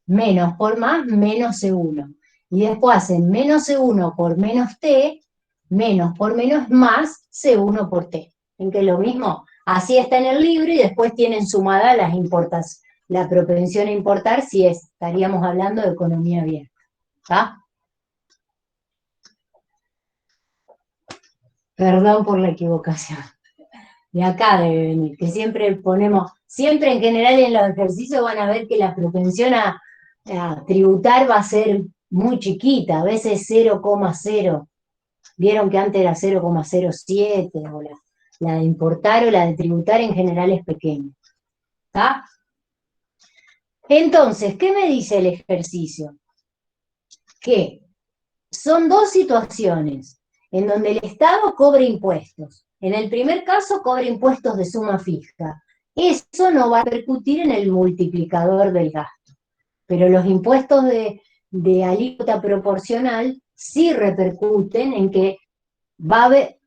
Menos por más, menos C1. Y después hacen menos C1 por menos T, menos por menos más C1 por T. ¿En que es lo mismo? Así está en el libro y después tienen sumada las importas, la propensión a importar si estaríamos hablando de economía abierta. ¿Está? Perdón por la equivocación. De acá debe venir, que siempre ponemos, siempre en general en los ejercicios van a ver que la propensión a tributar va a ser muy chiquita, a veces 0,0. Vieron que antes era 0,07, o la de importar o la de tributar en general es pequeña. ¿Está? Entonces, ¿qué me dice el ejercicio? Que son dos situaciones en donde el Estado cobra impuestos. En el primer caso cobra impuestos de suma fija. Eso no va a repercutir en el multiplicador del gasto. Pero los impuestos de alícuota proporcional sí repercuten en que va a haber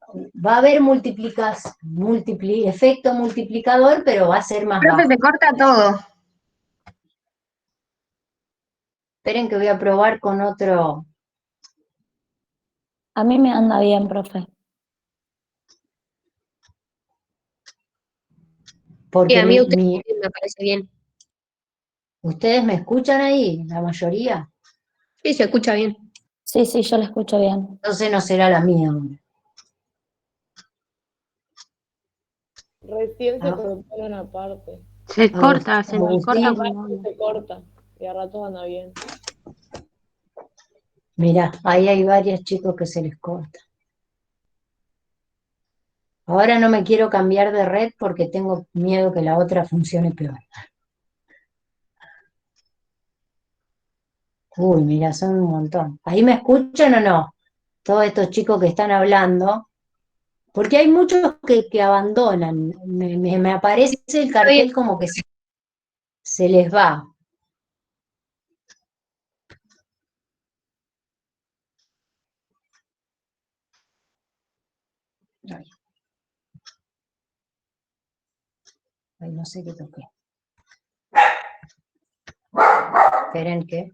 efecto multiplicador, pero va a ser más Profe, bajo. se corta todo. Esperen que voy a probar con otro. A mí me anda bien, profe. Porque Y a mí usted me parece bien. ¿Ustedes me escuchan ahí, la mayoría? Sí, se escucha bien. Sí, sí, yo la escucho bien. Entonces no será la mía ahora. Recién se cortó en una parte. Se corta, se me corta Agustín, cuando hablo. Se corta. Y a ratos anda bien. mirá, ahí hay varios chicos que se les corta. Ahora no me quiero cambiar de red porque tengo miedo que la otra funcione peor. Uy, mira, son un montón. ¿Ahí me escuchan o no? Todos estos chicos que están hablando. Porque hay muchos que abandonan. Me aparece el cartel como que se les va. Ay, no sé qué toqué. Esperen que...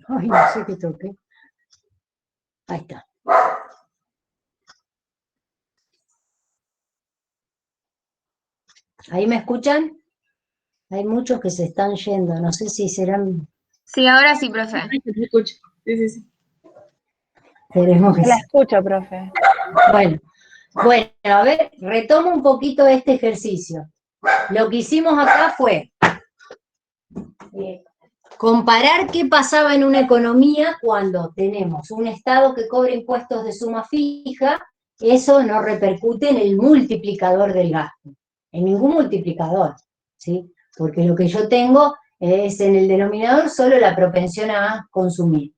Ay, no sé qué toque. Ahí está. ¿Ahí me escuchan? Hay muchos que se están yendo, no sé si serán... Sí, ahora sí, profe. Te escucho. Sí, sí. Esperemos que Se la sí. escucho, profe. Bueno, a ver, retomo un poquito este ejercicio. Lo que hicimos acá fue comparar qué pasaba en una economía cuando tenemos un Estado que cobra impuestos de suma fija, eso no repercute en el multiplicador del gasto, en ningún multiplicador, ¿sí? Porque lo que yo tengo es en el denominador solo la propensión a consumir.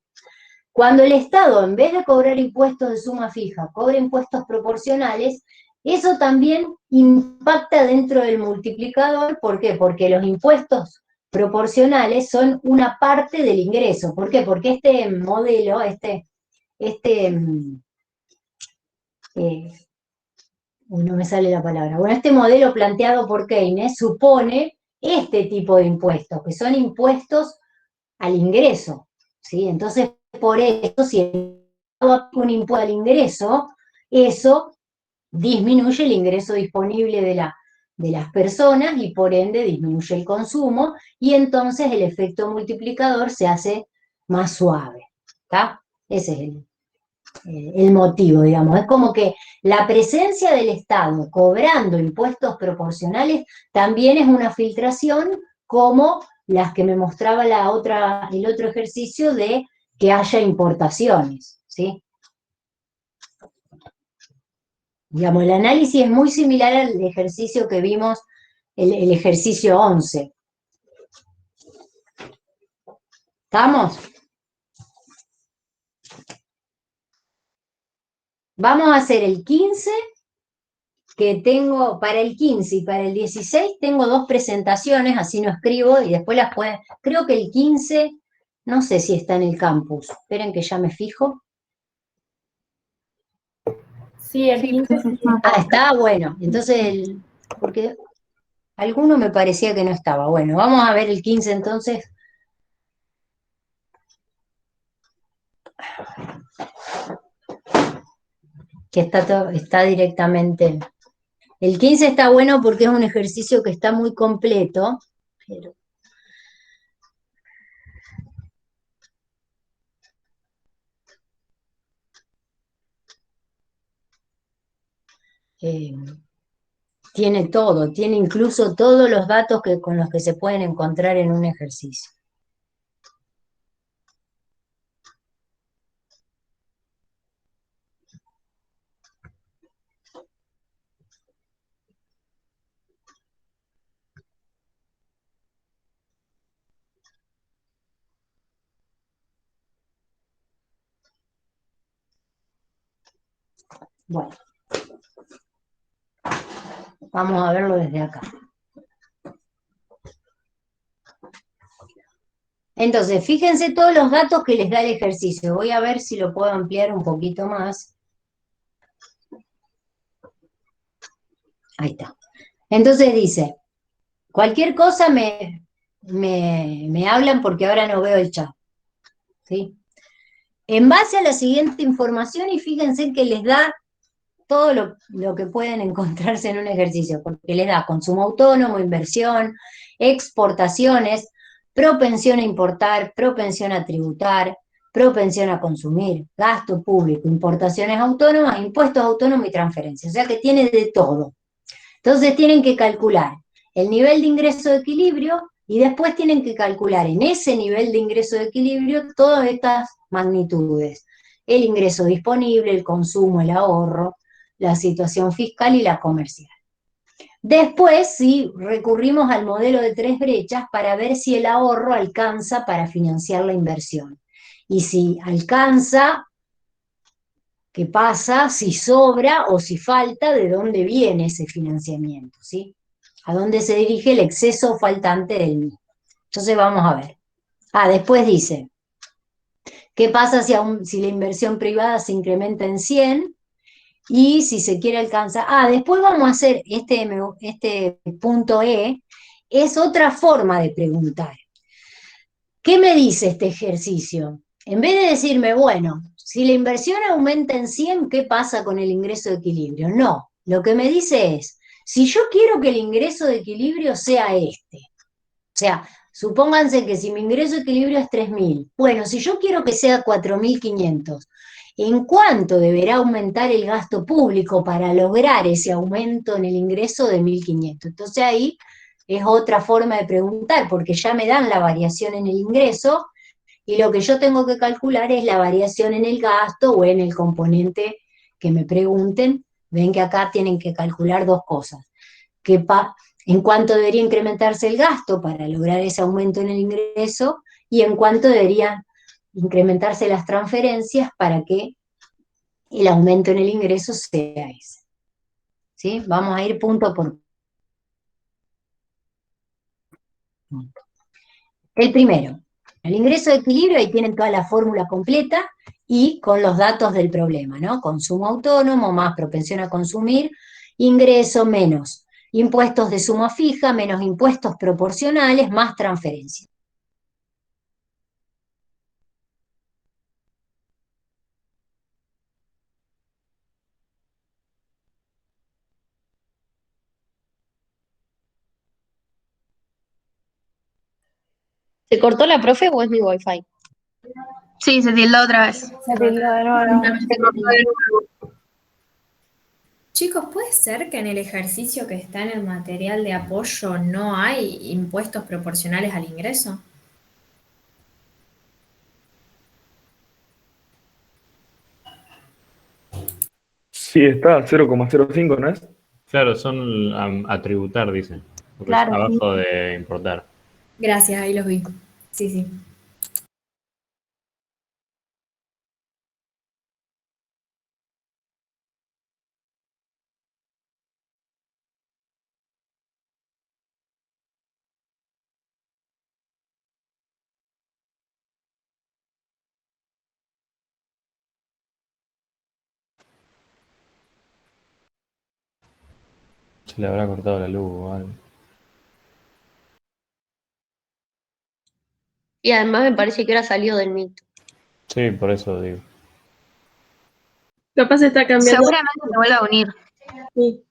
Cuando el Estado, en vez de cobrar impuestos de suma fija, cobra impuestos proporcionales, eso también impacta dentro del multiplicador. ¿Por qué? Porque los impuestos proporcionales son una parte del ingreso. ¿Por qué? Porque este modelo, no me sale la palabra, bueno, este modelo planteado por Keynes supone este tipo de impuestos, que son impuestos al ingreso, ¿sí? Entonces, por eso, si el Estado aplica un impuesto al ingreso, eso disminuye el ingreso disponible de las personas y por ende disminuye el consumo y entonces el efecto multiplicador se hace más suave, ¿está? Ese es el motivo, digamos. Es como que la presencia del Estado cobrando impuestos proporcionales también es una filtración como las que me mostraba el otro ejercicio de que haya importaciones, ¿sí? Digamos, el análisis es muy similar al ejercicio que vimos, el ejercicio 11. ¿Estamos? Vamos a hacer el 15, que tengo para el 15 y para el 16 tengo dos presentaciones, así no escribo y después las pueden... Creo que el 15, no sé si está en el campus. Esperen que ya me fijo. Sí, el 15 sí está. Ah, está, bueno. Entonces, porque alguno me parecía que no estaba. Bueno, vamos a ver el 15 entonces. Que está directamente... El 15 está bueno porque es un ejercicio que está muy completo, pero... tiene todo, tiene incluso todos los datos con los que se pueden encontrar en un ejercicio. Bueno, vamos a verlo desde acá. Entonces, fíjense todos los datos que les da el ejercicio. Voy a ver si lo puedo ampliar un poquito más. Ahí está. Entonces dice, cualquier cosa me hablan porque ahora no veo el chat. ¿Sí? En base a la siguiente información, y fíjense que les da todo lo que pueden encontrarse en un ejercicio, porque les da consumo autónomo, inversión, exportaciones, propensión a importar, propensión a tributar, propensión a consumir, gasto público, importaciones autónomas, impuestos autónomos y transferencias. O sea que tiene de todo. Entonces tienen que calcular el nivel de ingreso de equilibrio y después tienen que calcular en ese nivel de ingreso de equilibrio todas estas magnitudes. El ingreso disponible, el consumo, el ahorro, la situación fiscal y la comercial. Después, sí, recurrimos al modelo de tres brechas para ver si el ahorro alcanza para financiar la inversión. Y si alcanza, ¿qué pasa? Si sobra o si falta, ¿de dónde viene ese financiamiento? ¿Sí? ¿A dónde se dirige el exceso faltante del mismo? Entonces vamos a ver. Después dice, ¿qué pasa si la inversión privada se incrementa en 100? Y si se quiere alcanzar... después vamos a hacer este punto E, es otra forma de preguntar. ¿Qué me dice este ejercicio? En vez de decirme, bueno, si la inversión aumenta en 100, ¿qué pasa con el ingreso de equilibrio? No, lo que me dice es, si yo quiero que el ingreso de equilibrio sea este, o sea, supónganse que si mi ingreso de equilibrio es 3.000, bueno, si yo quiero que sea 4.500, ¿en cuánto deberá aumentar el gasto público para lograr ese aumento en el ingreso de 1.500? Entonces ahí es otra forma de preguntar, porque ya me dan la variación en el ingreso y lo que yo tengo que calcular es la variación en el gasto o en el componente que me pregunten. Ven que acá tienen que calcular dos cosas. En cuánto debería incrementarse el gasto para lograr ese aumento en el ingreso y en cuánto deberían incrementarse las transferencias para que el aumento en el ingreso sea ese. ¿Sí? Vamos a ir punto por punto. El primero, el ingreso de equilibrio, ahí tienen toda la fórmula completa y con los datos del problema, ¿no? Consumo autónomo más propensión a consumir, ingreso menos impuestos de suma fija, menos impuestos proporcionales, más transferencia. ¿Se cortó la profe o es mi wifi? Sí, se tildó otra vez. Se tildó de nuevo. Chicos, ¿puede ser que en el ejercicio que está en el material de apoyo no hay impuestos proporcionales al ingreso? Sí, está 0,05, ¿no es? Claro, son a tributar, dicen. Porque es Claro, sí. abajo de importar. Gracias, ahí los vi. Sí, sí. Se le habrá cortado la luz o algo. Y además me parece que ahora salió del Meet. Sí, por eso digo. Capaz está cambiando. Seguramente se vuelve a unir. Sí.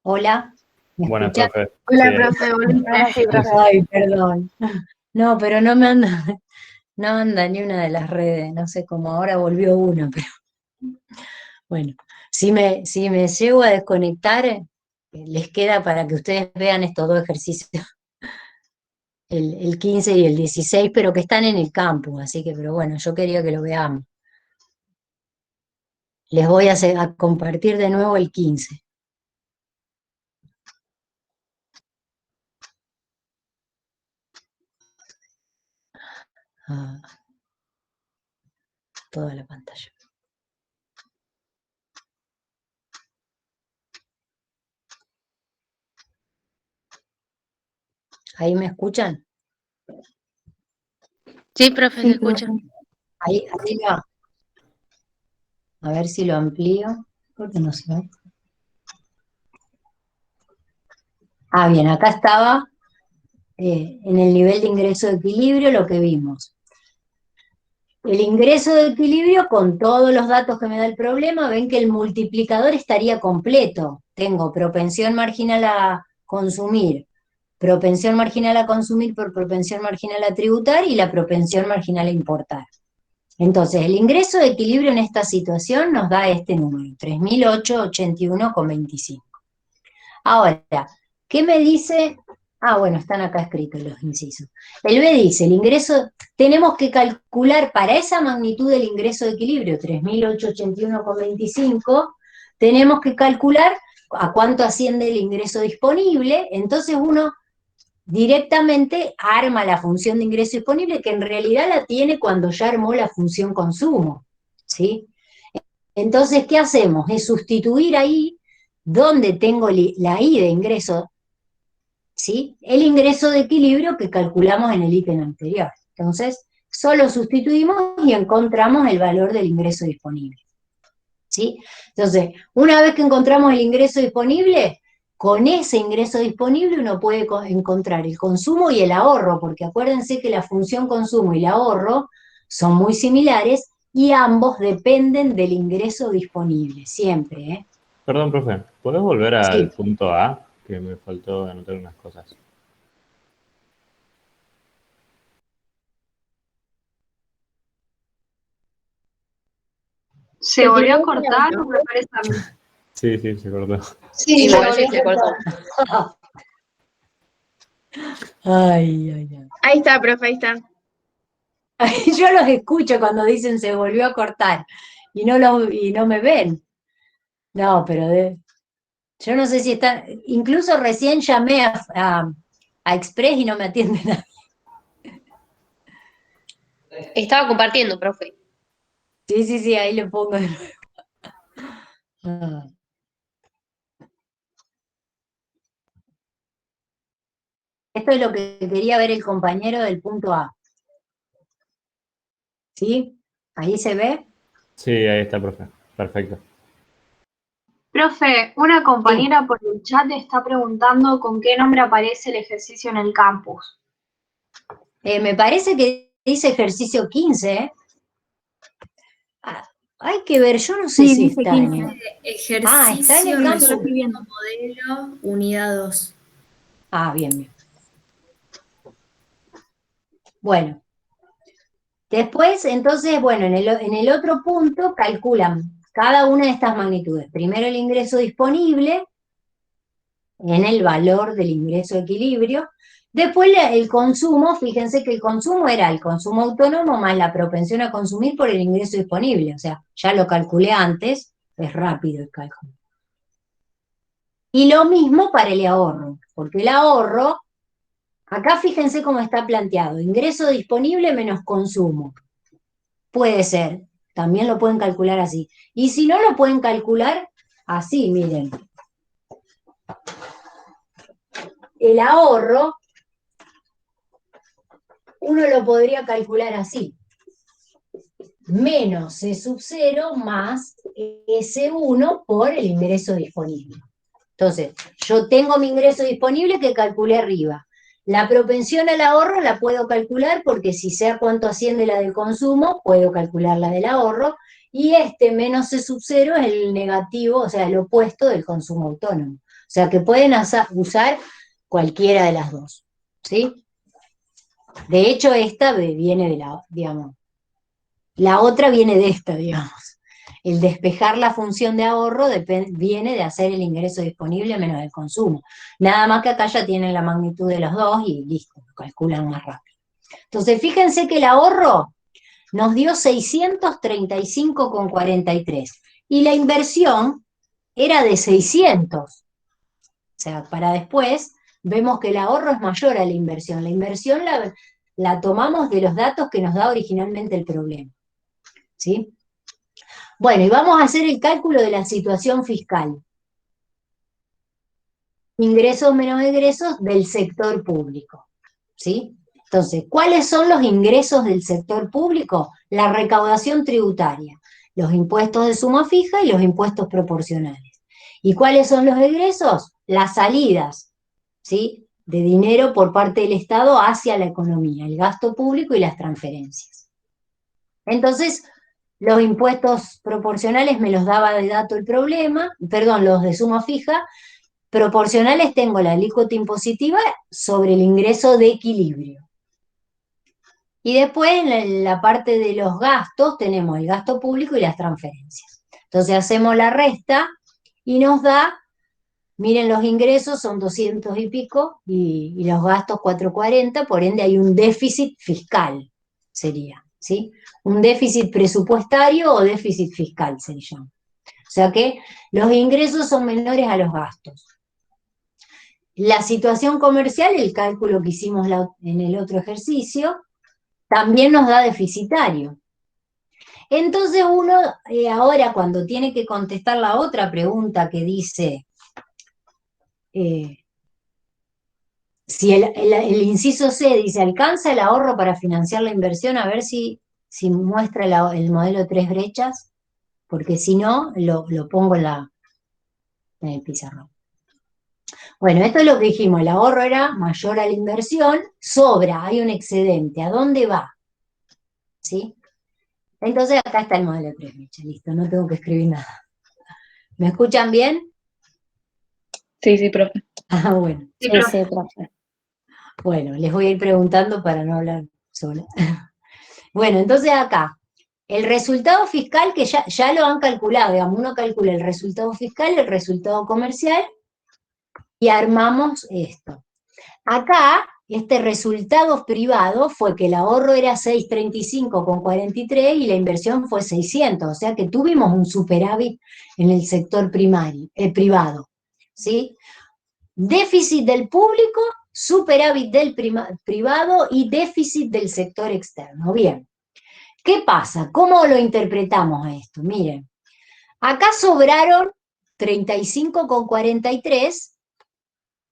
Hola, ¿me Buenas, escuchás? profe. Hola, Sí, profe, volviste. Ahora sí, profe. Ay, perdón. No, pero no me anda, no anda ni una de las redes, no sé cómo ahora volvió una, pero bueno, si me llego a desconectar, les queda para que ustedes vean estos dos ejercicios, el 15 y el 16, pero que están en el campus, así que, pero bueno, yo quería que lo veamos. Les voy a compartir de nuevo el 15. Ah, toda la pantalla. ¿Ahí me escuchan? Sí, profe, se Sí, escucha. profe. Ahí va. A ver si lo amplío. ¿Por qué no se ve? Ah, bien, acá estaba en el nivel de ingreso de equilibrio lo que vimos. El ingreso de equilibrio con todos los datos que me da el problema, ven que el multiplicador estaría completo. Tengo propensión marginal a consumir, propensión marginal a consumir por propensión marginal a tributar y la propensión marginal a importar. Entonces, el ingreso de equilibrio en esta situación nos da este número, 3.881,25. Ahora, ¿qué me dice? Ah, bueno, están acá escritos los incisos. El B dice, el ingreso, tenemos que calcular para esa magnitud del ingreso de equilibrio, 3.881,25, tenemos que calcular a cuánto asciende el ingreso disponible, entonces uno directamente arma la función de ingreso disponible, que en realidad la tiene cuando ya armó la función consumo, ¿sí? Entonces, ¿qué hacemos? Es sustituir ahí, donde tengo la I de ingreso, ¿sí? El ingreso de equilibrio que calculamos en el ítem anterior. Entonces, solo sustituimos y encontramos el valor del ingreso disponible, ¿sí? Entonces, una vez que encontramos el ingreso disponible, con ese ingreso disponible uno puede encontrar el consumo y el ahorro, porque acuérdense que la función consumo y el ahorro son muy similares y ambos dependen del ingreso disponible, siempre, ¿eh? Perdón, profe, ¿podés volver al Sí. punto A? Que me faltó anotar unas cosas. ¿Se volvió a cortar o me parece a mí? Sí, sí, se cortó. Sí, me parece que se cortó. Ay, ay, ay. Ahí está, profe, ahí está. Yo los escucho cuando dicen se volvió a cortar y no me ven. No, pero yo no sé si están, incluso recién llamé a Express y no me atiende nadie. Estaba compartiendo, profe. Sí, ahí le pongo de nuevo. Ah. Esto es lo que quería ver el compañero del punto A. ¿Sí? ¿Ahí se ve? Sí, ahí está, profe. Perfecto. Profe, una compañera por el chat está preguntando con qué nombre aparece el ejercicio en el campus. Me parece que dice ejercicio 15, ¿eh? Hay que ver, yo no sé Sí, si dice está en 15. el... Ah, está en el Ejercicio campo. resumiendo modelo, unidad 2. Ah, bien. Bueno. Después, entonces, bueno, en el otro punto calculan cada una de estas magnitudes. Primero el ingreso disponible en el valor del ingreso de equilibrio. Después el consumo, fíjense que el consumo era el consumo autónomo más la propensión a consumir por el ingreso disponible. O sea, ya lo calculé antes, es rápido el cálculo. Y lo mismo para el ahorro, porque el ahorro, acá fíjense cómo está planteado, ingreso disponible menos consumo. Puede ser, también lo pueden calcular así. Y si no lo pueden calcular así, miren. El ahorro, uno lo podría calcular así. Menos C sub 0 más S1 por el ingreso disponible. Entonces, yo tengo mi ingreso disponible que calculé arriba. La propensión al ahorro la puedo calcular porque si sé a cuánto asciende la del consumo, puedo calcular la del ahorro, y este menos C sub 0 es el negativo, o sea, el opuesto del consumo autónomo. O sea, que pueden usar cualquiera de las dos, ¿sí? De hecho, esta viene de digamos, la otra viene de esta, digamos. El despejar la función de ahorro viene de hacer el ingreso disponible menos el consumo. Nada más que acá ya tienen la magnitud de los dos y listo, lo calculan más rápido. Entonces, fíjense que el ahorro nos dio 635,43 y la inversión era de 600. O sea, para después vemos que el ahorro es mayor a la inversión. La inversión la tomamos de los datos que nos da originalmente el problema. ¿Sí? Bueno, y vamos a hacer el cálculo de la situación fiscal. ingresos menos egresos del sector público, ¿sí? Entonces, ¿cuáles son los ingresos del sector público? La recaudación tributaria, los impuestos de suma fija y los impuestos proporcionales. ¿Y cuáles son los egresos? Las salidas, ¿sí?, de dinero por parte del Estado hacia la economía, el gasto público y las transferencias. Entonces, los impuestos proporcionales me los daba de dato el problema, perdón, los de suma fija. Proporcionales tengo la alícuota impositiva sobre el ingreso de equilibrio. Y después en la parte de los gastos tenemos el gasto público y las transferencias. Entonces hacemos la resta y nos da, miren, los ingresos son 200 y pico y los gastos 440, por ende hay un déficit fiscal, sería, ¿sí? Un déficit presupuestario o déficit fiscal se llama. O sea que los ingresos son menores a los gastos. La situación comercial, el cálculo que hicimos en el otro ejercicio, también nos da deficitario. Entonces uno, ahora cuando tiene que contestar la otra pregunta que dice, si el inciso C dice, ¿alcanza el ahorro para financiar la inversión? A ver si muestra el modelo de 3 brechas, porque si no, lo pongo en el pizarrón. Bueno, esto es lo que dijimos, el ahorro era mayor a la inversión, sobra, hay un excedente, ¿a dónde va? ¿Sí? Entonces acá está el modelo de 3 brechas, listo, no tengo que escribir nada. ¿Me escuchan bien? Sí, profe. Ah, bueno. Sí, sí, profe. Bueno, les voy a ir preguntando para no hablar sola. Bueno, entonces acá, el resultado fiscal que ya lo han calculado, digamos, uno calcula el resultado fiscal, el resultado comercial, y armamos esto. Acá, este resultado privado fue que el ahorro era 635,43 y la inversión fue 600, o sea que tuvimos un superávit en el sector privado, ¿sí? Déficit del público, superávit del privado y déficit del sector externo. Bien, ¿qué pasa? ¿Cómo lo interpretamos esto? Miren, acá sobraron 35,43,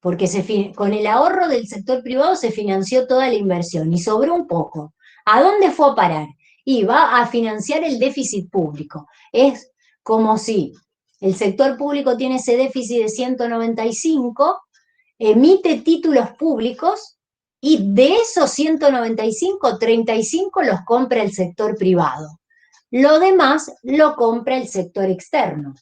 porque con el ahorro del sector privado se financió toda la inversión y sobró un poco. ¿A dónde fue a parar? Y va a financiar el déficit público. Es como si el sector público tiene ese déficit de 195, emite títulos públicos y de esos 195, 35 los compra el sector privado. Lo demás lo compra el sector externo.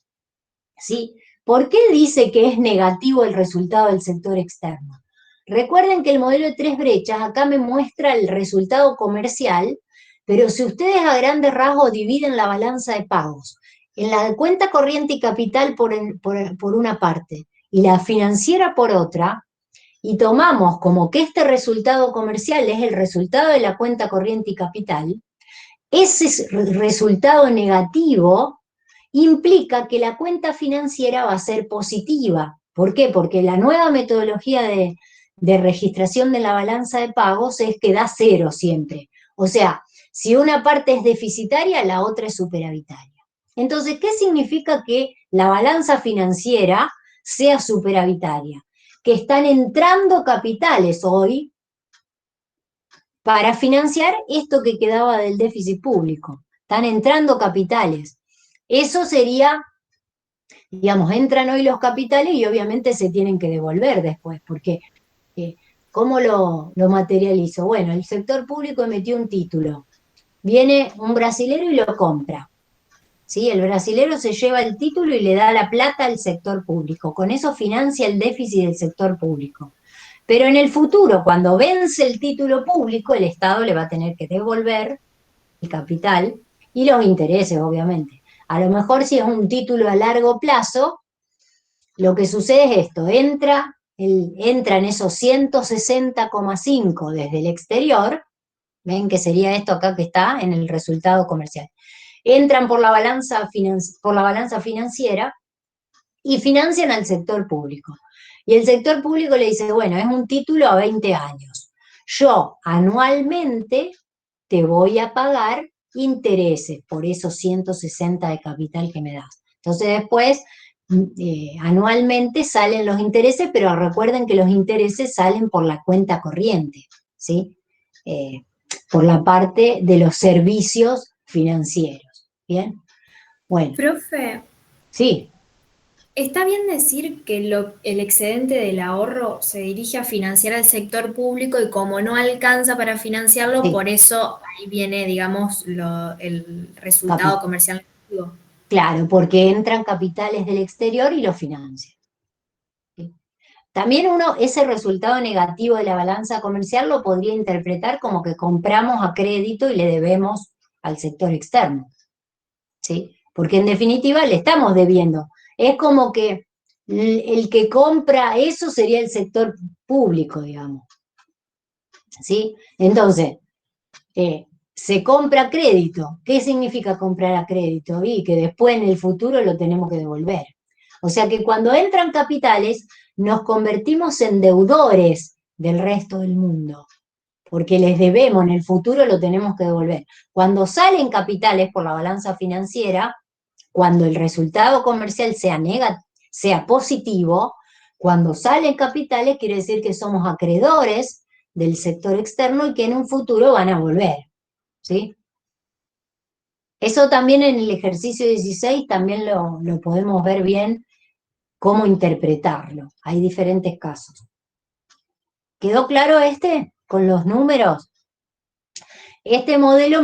¿Sí? ¿Por qué dice que es negativo el resultado del sector externo? Recuerden que el modelo de 3 brechas acá me muestra el resultado comercial, pero si ustedes a grandes rasgos dividen la balanza de pagos en la cuenta corriente y capital por una parte y la financiera por otra, y tomamos como que este resultado comercial es el resultado de la cuenta corriente y capital, ese resultado negativo implica que la cuenta financiera va a ser positiva. ¿Por qué? Porque la nueva metodología de registración de la balanza de pagos es que da 0 siempre. O sea, si una parte es deficitaria, la otra es superavitaria. Entonces, ¿qué significa que la balanza financiera sea superavitaria? Que están entrando capitales hoy para financiar esto que quedaba del déficit público. Están entrando capitales. Eso sería, digamos, entran hoy los capitales y obviamente se tienen que devolver después, porque ¿cómo lo materializo? Bueno, el sector público emitió un título, viene un brasilero y lo compra, ¿sí? El brasilero se lleva el título y le da la plata al sector público, con eso financia el déficit del sector público. Pero en el futuro, cuando vence el título público, el Estado le va a tener que devolver el capital y los intereses, obviamente. A lo mejor si es un título a largo plazo, lo que sucede es esto, entran esos 160,5 desde el exterior, ven que sería esto acá que está en el resultado comercial, entran por la balanza financiera y financian al sector público. Y el sector público le dice, bueno, es un título a 20 años, yo anualmente te voy a pagar intereses por esos 160 de capital que me das. Entonces después anualmente salen los intereses, pero recuerden que los intereses salen por la cuenta corriente, ¿sí? Por la parte de los servicios financieros, ¿bien? Bueno. Profe. Sí. ¿Está bien decir que el excedente del ahorro se dirige a financiar al sector público y como no alcanza para financiarlo, por eso ahí viene, digamos, el resultado comercial negativo? Claro, porque entran capitales del exterior y lo financian. ¿Sí? También uno, ese resultado negativo de la balanza comercial lo podría interpretar como que compramos a crédito y le debemos al sector externo. ¿Sí? Porque en definitiva le estamos debiendo. Es como que el que compra eso sería el sector público, digamos. ¿Sí? Entonces, se compra a crédito. ¿Qué significa comprar a crédito? Y que después en el futuro lo tenemos que devolver. O sea que cuando entran capitales, nos convertimos en deudores del resto del mundo, porque les debemos, en el futuro lo tenemos que devolver. Cuando salen capitales por la balanza financiera, cuando el resultado comercial sea positivo, cuando salen capitales quiere decir que somos acreedores del sector externo y que en un futuro van a volver, ¿sí? Eso también en el ejercicio 16 también lo podemos ver bien cómo interpretarlo. Hay diferentes casos. ¿Quedó claro con los números? Este modelo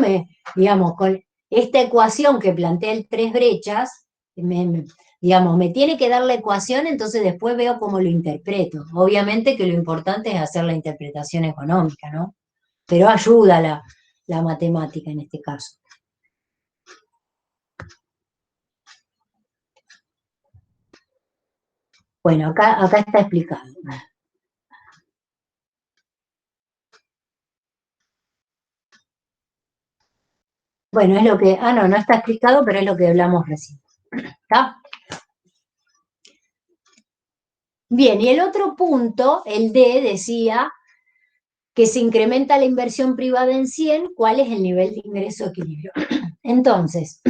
digamos, con esta ecuación que plantea el 3 brechas, digamos, me tiene que dar la ecuación, entonces después veo cómo lo interpreto. Obviamente que lo importante es hacer la interpretación económica, ¿no? Pero ayuda la matemática en este caso. Bueno, acá está explicado. Bueno, es lo que... no está explicado, pero es lo que hablamos recién. ¿Está? Bien, y el otro punto, el D, decía que se incrementa la inversión privada en 100, ¿cuál es el nivel de ingreso de equilibrio? Entonces,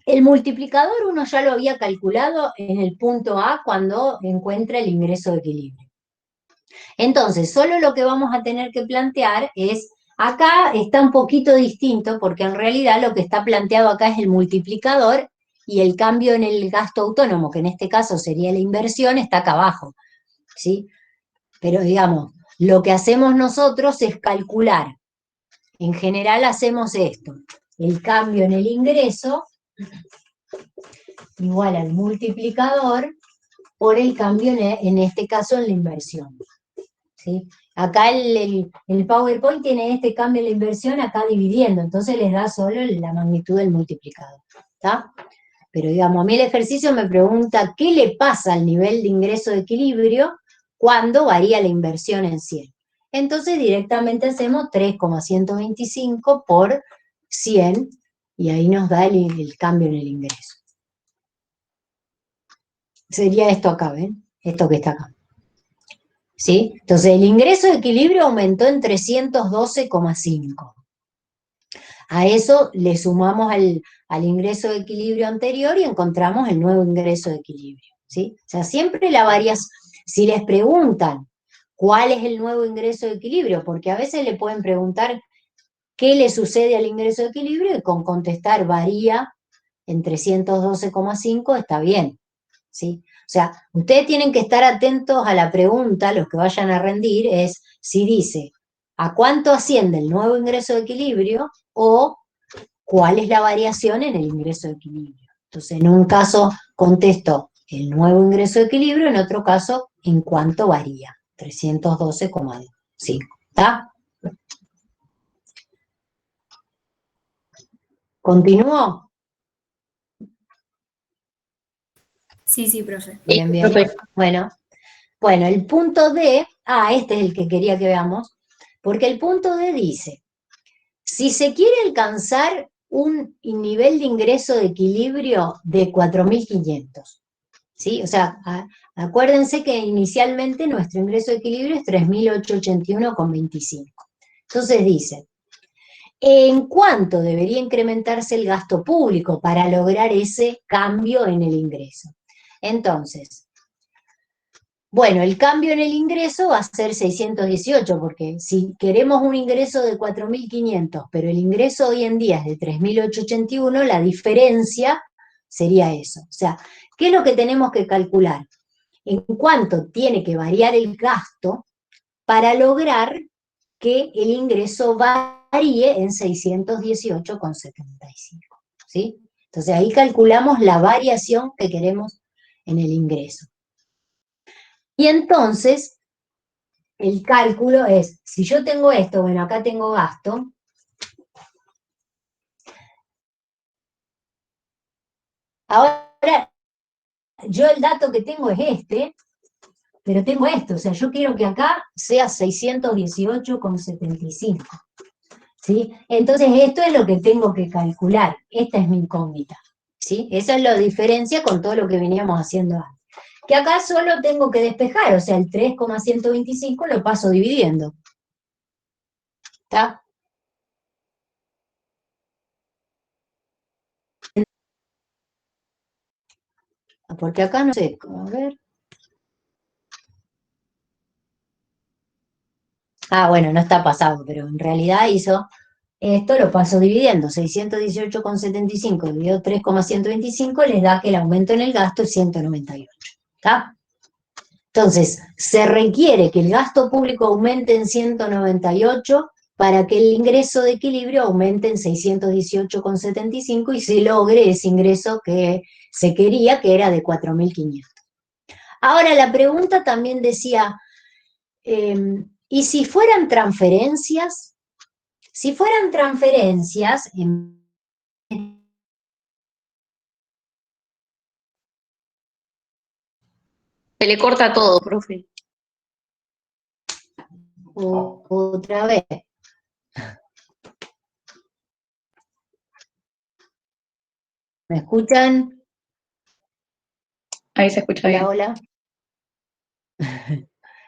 el multiplicador uno ya lo había calculado en el punto A cuando encuentra el ingreso de equilibrio. Entonces, solo lo que vamos a tener que plantear es, acá está un poquito distinto porque en realidad lo que está planteado acá es el multiplicador y el cambio en el gasto autónomo, que en este caso sería la inversión, está acá abajo, ¿sí? Pero digamos, lo que hacemos nosotros es calcular. En general hacemos esto, el cambio en el ingreso igual al multiplicador por el cambio en este caso en la inversión. ¿Sí? Acá el PowerPoint tiene este cambio en la inversión acá dividiendo, entonces les da solo la magnitud del multiplicador. ¿Está? Pero digamos, a mí el ejercicio me pregunta qué le pasa al nivel de ingreso de equilibrio cuando varía la inversión en 100. Entonces directamente hacemos 3,125 por 100 y ahí nos da el cambio en el ingreso. Sería esto acá, ¿ven? Esto que está acá. ¿Sí? Entonces el ingreso de equilibrio aumentó en 312,5. A eso le sumamos al ingreso de equilibrio anterior y encontramos el nuevo ingreso de equilibrio, ¿sí? O sea, siempre la variación, si les preguntan cuál es el nuevo ingreso de equilibrio, porque a veces le pueden preguntar qué le sucede al ingreso de equilibrio y con contestar varía en 312,5 está bien, ¿sí? O sea, ustedes tienen que estar atentos a la pregunta, los que vayan a rendir, es si dice, ¿a cuánto asciende el nuevo ingreso de equilibrio? O ¿cuál es la variación en el ingreso de equilibrio? Entonces, en un caso contesto el nuevo ingreso de equilibrio, en otro caso, ¿en cuánto varía? 312,5. ¿Está? ¿Continúo? Sí, profe. Bien, bien. Bueno, el punto D, este es el que quería que veamos, porque el punto D dice, si se quiere alcanzar un nivel de ingreso de equilibrio de 4.500, ¿sí? O sea, acuérdense que inicialmente nuestro ingreso de equilibrio es 3.881,25. Entonces dice, ¿En cuánto debería incrementarse el gasto público para lograr ese cambio en el ingreso? Entonces, bueno, el cambio en el ingreso va a ser 618, porque si queremos un ingreso de 4.500, pero el ingreso hoy en día es de 3.881, la diferencia sería eso. O sea, ¿qué es lo que tenemos que calcular? En cuánto tiene que variar el gasto para lograr que el ingreso varíe en 618,75, ¿sí? Entonces ahí calculamos la variación que queremos en el ingreso. Y entonces, el cálculo es, si yo tengo esto, bueno, acá tengo gasto, ahora, yo el dato que tengo es este, pero tengo esto, o sea, yo quiero que acá sea 618,75, ¿sí? Entonces, esto es lo que tengo que calcular, esta es mi incógnita, ¿sí? Esa es la diferencia con todo lo que veníamos haciendo antes. Que acá solo tengo que despejar, o sea, el 3,125 lo paso dividiendo. ¿Está? Porque acá no sé, a ver. Ah, bueno, no está pasado, pero en realidad hizo, esto lo paso dividiendo, 618,75 dividido 3,125 les da que el aumento en el gasto es 198, ¿está? Entonces, se requiere que el gasto público aumente en 198 para que el ingreso de equilibrio aumente en 618,75 y se logre ese ingreso que se quería, que era de 4.500. Ahora, la pregunta también decía, ¿y si fueran transferencias? Si fueran transferencias, Se le corta todo, profe. otra vez. ¿Me escuchan? Ahí se escucha bien. Hola, hola.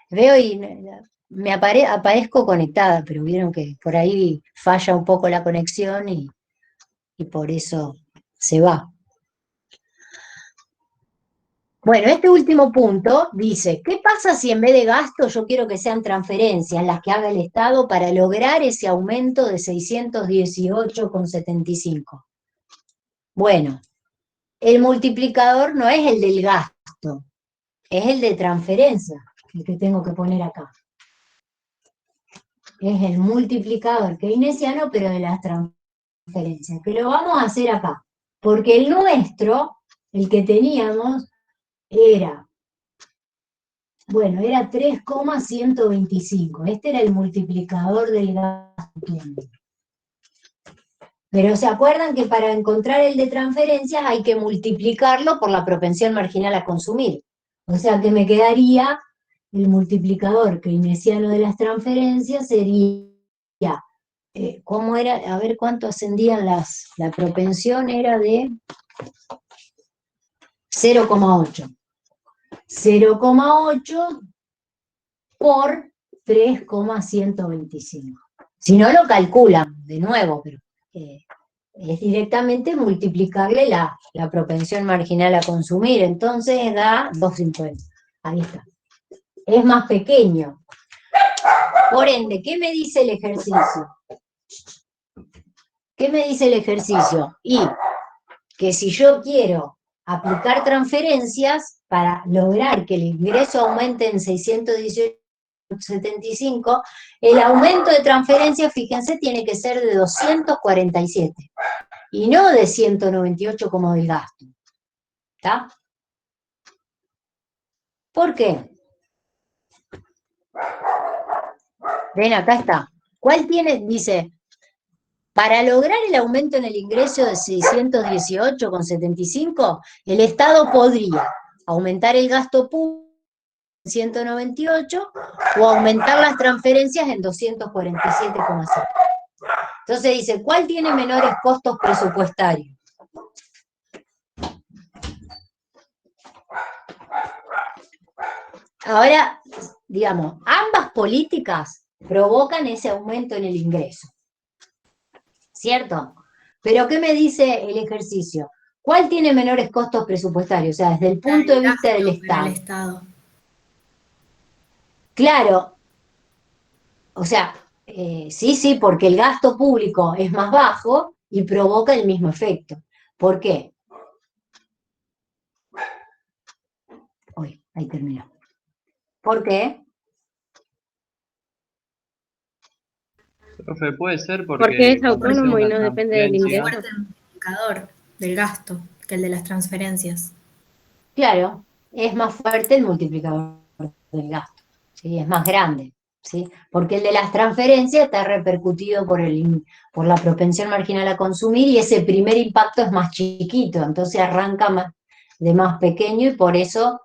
Veo y me aparezco conectada, pero vieron que por ahí falla un poco la conexión y por eso se va. Bueno, este último punto dice, ¿qué pasa si en vez de gasto yo quiero que sean transferencias las que haga el Estado para lograr ese aumento de 618,75? Bueno, el multiplicador no es el del gasto, es el de transferencia, el que tengo que poner acá. Es el multiplicador keynesiano, pero de las transferencias, que lo vamos a hacer acá, porque el nuestro, el que teníamos, era, bueno, era 3,125, este era el multiplicador del gasto. Pero ¿se acuerdan que para encontrar el de transferencias hay que multiplicarlo por la propensión marginal a consumir? O sea que me quedaría el multiplicador keynesiano de las transferencias sería, ¿cómo era? A ver cuánto ascendían la propensión era de 0,8. 0,8 por 3,125. Si no lo calculan, de nuevo, pero es directamente multiplicarle la propensión marginal a consumir, entonces da 2,50. Ahí está. Es más pequeño. Por ende, ¿qué me dice el ejercicio? ¿Qué me dice el ejercicio? Y que si yo quiero aplicar transferencias para lograr que el ingreso aumente en 618,75, el aumento de transferencias, fíjense, tiene que ser de 247 y no de 198 como del gasto. ¿Está? ¿Por qué? Ven, acá está. ¿Cuál tiene? Dice, para lograr el aumento en el ingreso de 618,75, el Estado podría aumentar el gasto público en 198 o aumentar las transferencias en 247,5. Entonces dice, ¿cuál tiene menores costos presupuestarios? Ahora, digamos, ambas políticas provocan ese aumento en el ingreso. ¿cierto? Pero ¿qué me dice el ejercicio? ¿Cuál tiene menores costos presupuestarios? O sea, desde el punto de vista del Para Estado. el Estado. Claro, o sea, sí, porque el gasto público es más bajo y provoca el mismo efecto. ¿Por qué? Uy, ahí terminó. ¿Por qué? Profe, puede ser Porque es cuando hace autónomo y una no depende del Más transferencia, ingreso. fuerte el multiplicador del gasto que el de las transferencias. Claro, es más fuerte el multiplicador del gasto, ¿sí? Es más grande, ¿sí? Porque el de las transferencias está repercutido por la propensión marginal a consumir y ese primer impacto es más chiquito, entonces arranca de más pequeño y por eso,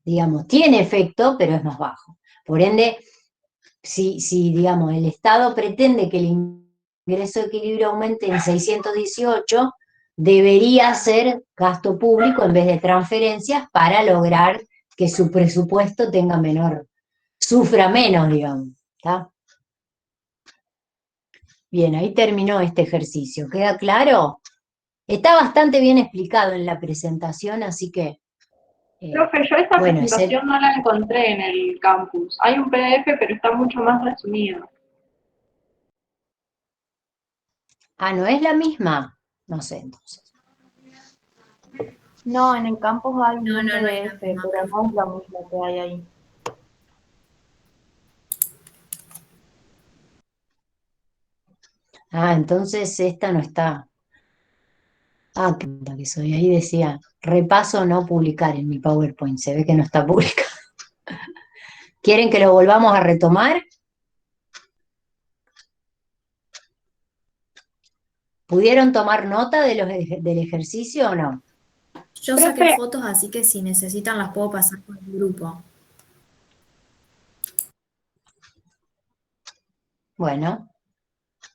digamos, tiene efecto, pero es más bajo. Por ende, si digamos, el Estado pretende que el ingreso de equilibrio aumente en 618, debería ser gasto público en vez de transferencias para lograr que su presupuesto tenga sufra menos, digamos. ¿Está? Bien, ahí terminó este ejercicio. ¿Queda claro? Está bastante bien explicado en la presentación, así que... Profe, yo esta bueno, presentación no la encontré en el campus. Hay un PDF, pero está mucho más resumido. Ah, ¿no es la misma? No sé, entonces. No, en el campus hay un No es la PDF, misma, pero no es lo mismo que hay ahí. Ah, entonces esta no está. Ah, qué puta que soy. Ahí decía, repaso no publicar en mi PowerPoint. Se ve que no está publicado. ¿Quieren que lo volvamos a retomar? ¿Pudieron tomar nota del ejercicio o no? Yo saqué fotos, así que si necesitan las puedo pasar por el grupo. Bueno.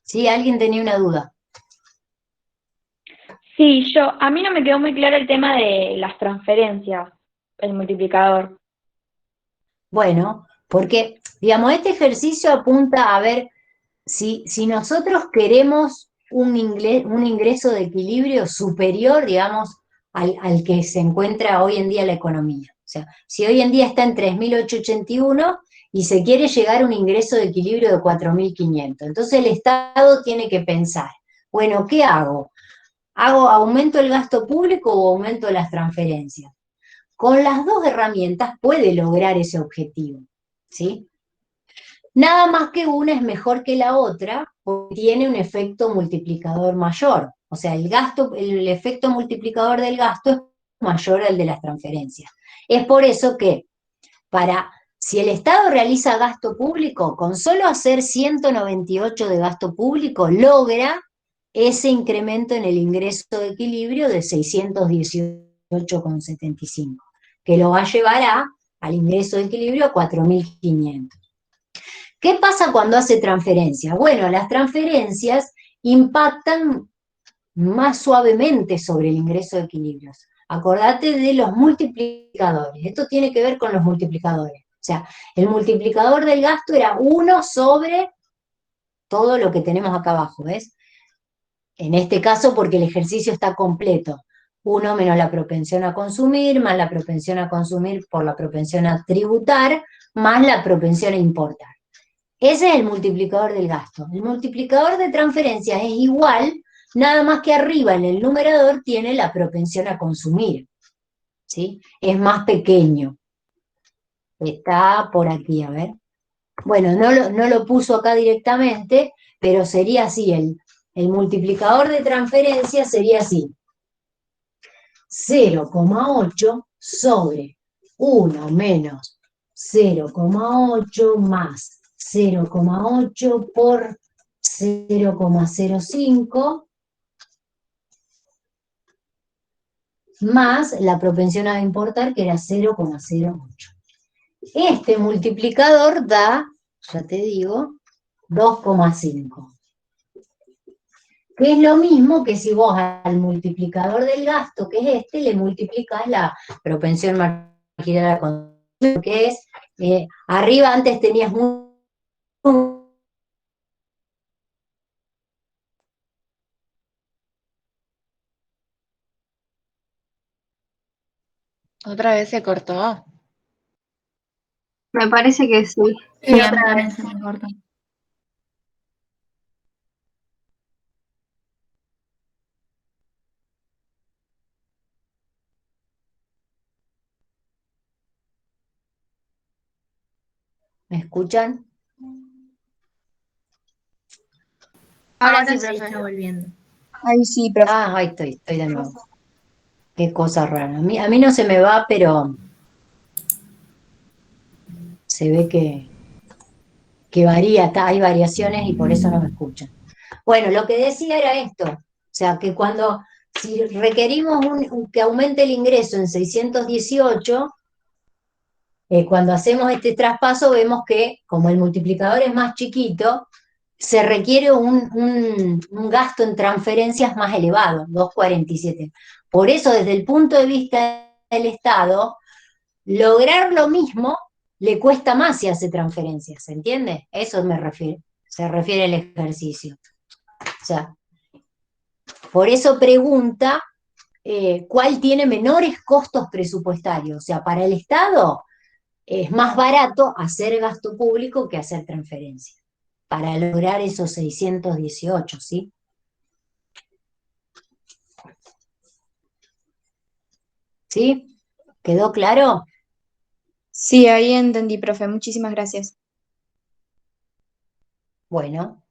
Sí, alguien tenía una duda. Sí, a mí no me quedó muy claro el tema de las transferencias, el multiplicador. Bueno, porque, digamos, este ejercicio apunta a ver si nosotros queremos un ingreso de equilibrio superior, digamos, al que se encuentra hoy en día la economía. O sea, si hoy en día está en 3.881 y se quiere llegar a un ingreso de equilibrio de 4.500, entonces el Estado tiene que pensar, bueno, ¿qué hago? ¿Aumento el gasto público o aumento las transferencias? Con las dos herramientas puede lograr ese objetivo, ¿sí? Nada más que una es mejor que la otra porque tiene un efecto multiplicador mayor. O sea, el efecto multiplicador del gasto es mayor al de las transferencias. Es por eso que si el Estado realiza gasto público, con solo hacer 198 de gasto público, logra ese incremento en el ingreso de equilibrio de 618,75, que lo va a llevar al ingreso de equilibrio a 4.500. ¿Qué pasa cuando hace transferencias? Bueno, las transferencias impactan más suavemente sobre el ingreso de equilibrios. Acordate de los multiplicadores. Esto tiene que ver con los multiplicadores. O sea, el multiplicador del gasto era 1 sobre todo lo que tenemos acá abajo, ¿ves? En este caso, porque el ejercicio está completo. 1 menos la propensión a consumir, más la propensión a consumir por la propensión a tributar, más la propensión a importar. Ese es el multiplicador del gasto. El multiplicador de transferencias es igual, nada más que arriba en el numerador tiene la propensión a consumir, ¿sí? Es más pequeño. Está por aquí, a ver. Bueno, no lo puso acá directamente, pero sería así, el multiplicador de transferencias sería así. 0,8 sobre 1 menos 0,8 más 0,8 por 0,05 más la propensión a importar, que era 0,08. Este multiplicador da, ya te digo, 2,5. Que es lo mismo que si vos al multiplicador del gasto, que es este, le multiplicás la propensión marginal a consumir, que es, arriba antes tenías Otra vez se cortó. Me parece que sí. Sí, a mí también se me corta. ¿Me escuchan? Ahora sí, sí profe. está volviendo. Ahí sí, profe. Ah, ahí estoy de nuevo. Qué cosa rara. A mí no se me va, pero se ve que varía, hay variaciones y por eso no me escuchan. Bueno, lo que decía era esto, o sea, que si requerimos que aumente el ingreso en 618, cuando hacemos este traspaso vemos que como el multiplicador es más chiquito, se requiere un gasto en transferencias más elevado, 2,47. Por eso, desde el punto de vista del Estado, lograr lo mismo le cuesta más si hace transferencias, ¿se entiende? Eso se refiere el ejercicio. O sea, por eso pregunta cuál tiene menores costos presupuestarios. O sea, para el Estado es más barato hacer gasto público que hacer transferencia, para lograr esos 618, ¿sí? ¿Sí? ¿Quedó claro? Sí, ahí entendí, profe. Muchísimas gracias. Bueno.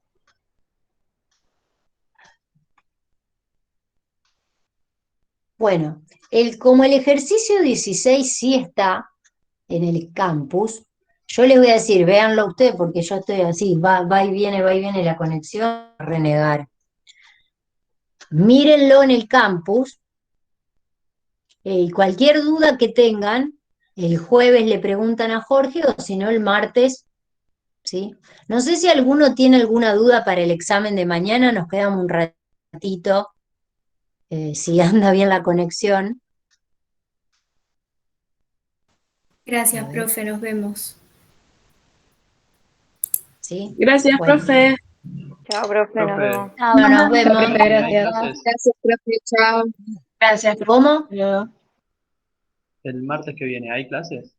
Bueno, como el ejercicio 16 sí está en el campus, yo les voy a decir, véanlo ustedes, porque yo estoy así, va y viene la conexión, renegar. Mírenlo en el campus, y cualquier duda que tengan, el jueves le preguntan a Jorge, o si no, el martes, ¿sí? No sé si alguno tiene alguna duda para el examen de mañana, nos quedamos un ratito, si anda bien la conexión. Gracias, profe, nos vemos. ¿Sí? Gracias, Bueno. profe. Chao, profe, nos Profe. vemos. Chao, nos vemos. Profe, gracias. Gracias, profe. Chao. Gracias, profe. ¿Cómo? ¿El martes que viene hay clases?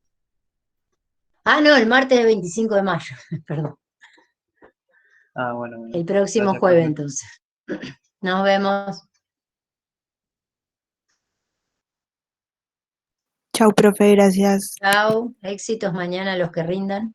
Ah, no, el martes del 25 de mayo, perdón. Ah, bueno. El próximo Gracias, jueves, profe. entonces. Nos vemos. Chau, profe, gracias. Chao. Éxitos mañana a los que rindan.